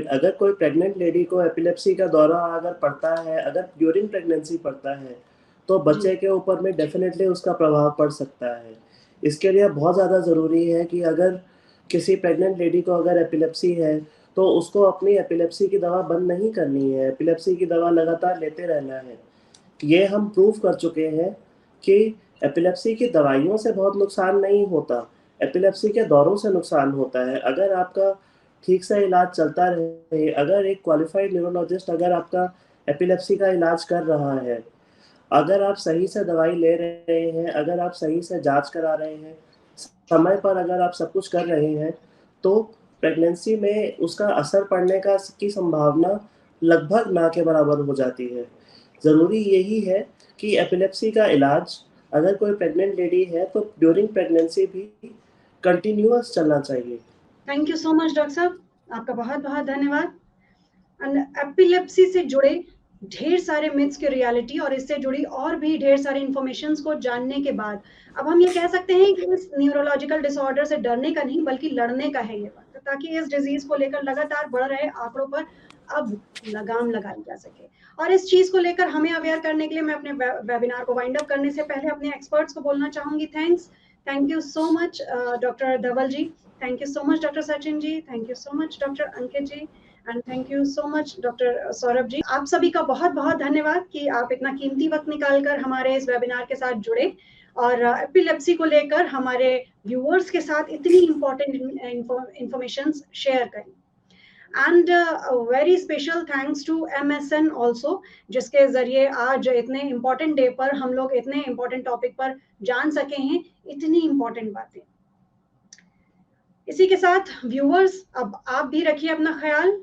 अगर कोई प्रेग्नेंट लेडी को एपिलेप्सी का दौरा अगर पड़ता है, अगर ड्यूरिंग प्रेगनेंसी पड़ता है, तो जी। बच्चे के ऊपर में डेफ़िनेटली उसका प्रभाव पड़ सकता है। इसके लिए बहुत ज़्यादा ज़रूरी है कि अगर किसी प्रेग्नेंट लेडी को अगर एपिलेप्सी है, तो उसको अपनी एपिलेप्सी की दवा बंद नहीं करनी है, एपिलेप्सी की दवा लगातार लेते रहना है। ये हम प्रूव कर चुके हैं कि एपिलेप्सी की दवाइयों से बहुत नुकसान नहीं होता, एपिलेप्सी के दौरों से नुकसान होता है। अगर आपका ठीक से इलाज चलता रहे, अगर एक क्वालिफाइड न्यूरोलॉजिस्ट अगर आपका एपिलेप्सी का इलाज कर रहा है, अगर आप सही से दवाई ले रहे हैं, अगर आप सही से जाँच करा रहे हैं, समय पर अगर आप सब कुछ कर रहे हैं, तो प्रेगनेंसी में उसका असर पड़ने की संभावना लगभग ना के बराबर हो जाती है। ज़रूरी यही है कि एपिलेप्सी का इलाज अगर कोई प्रेग्नेंट लेडी है, तो ड्यूरिंग प्रेगनेंसी भी कंटिन्यूअस चलना चाहिए। Thank you so much doctor साहब, आपका बहुत-बहुत धन्यवाद। एंड एपिलेप्सी से जुड़े ढेर सारे मिथ्स की रियलिटी और इससे जुड़ी और भी ढेर सारी इन्फॉर्मेशंस को जानने के बाद अब हम ये कह सकते हैं कि इस न्यूरोलॉजिकल डिसऑर्डर से डरने का नहीं बल्कि लड़ने का है ये वक्त, ताकि इस डिजीज को लेकर लगातार बढ़ रहे आंकड़ों पर अब लगाम लगाई जा सके। और इस चीज को लेकर हमें अवेयर करने के लिए मैं अपने वेबिनार को वाइंड अप करने से पहले अपने एक्सपर्ट्स को बोलना चाहूंगी thank you so much doctor Dhaval ji, thank you so much doctor Sachin ji, thank you so much doctor Ankit ji and thank you so much doctor Saurabh ji. आप सभी का बहुत बहुत धन्यवाद कि आप इतना कीमती वक्त निकालकर हमारे इस वेबिनार के साथ जुड़े और एपिलेप्सी को लेकर हमारे व्यूअर्स के साथ इतनी इंपॉर्टेंट इंफॉर्मेशन शेयर करी। And very special thanks to MSN also, जिसके जरिए आज इतने इंपॉर्टेंट डे पर हम लोग इतने इंपॉर्टेंट टॉपिक पर जान सके हैं इतनी इंपॉर्टेंट बातें। इसी के साथ व्यूअर्स, अब आप भी रखिए अपना ख्याल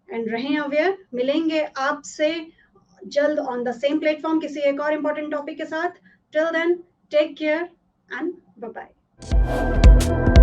एंड रहें अवेयर। मिलेंगे आपसे जल्द ऑन द सेम प्लेटफॉर्म किसी एक और इंपॉर्टेंट टॉपिक के साथ। Till then take care and bye bye.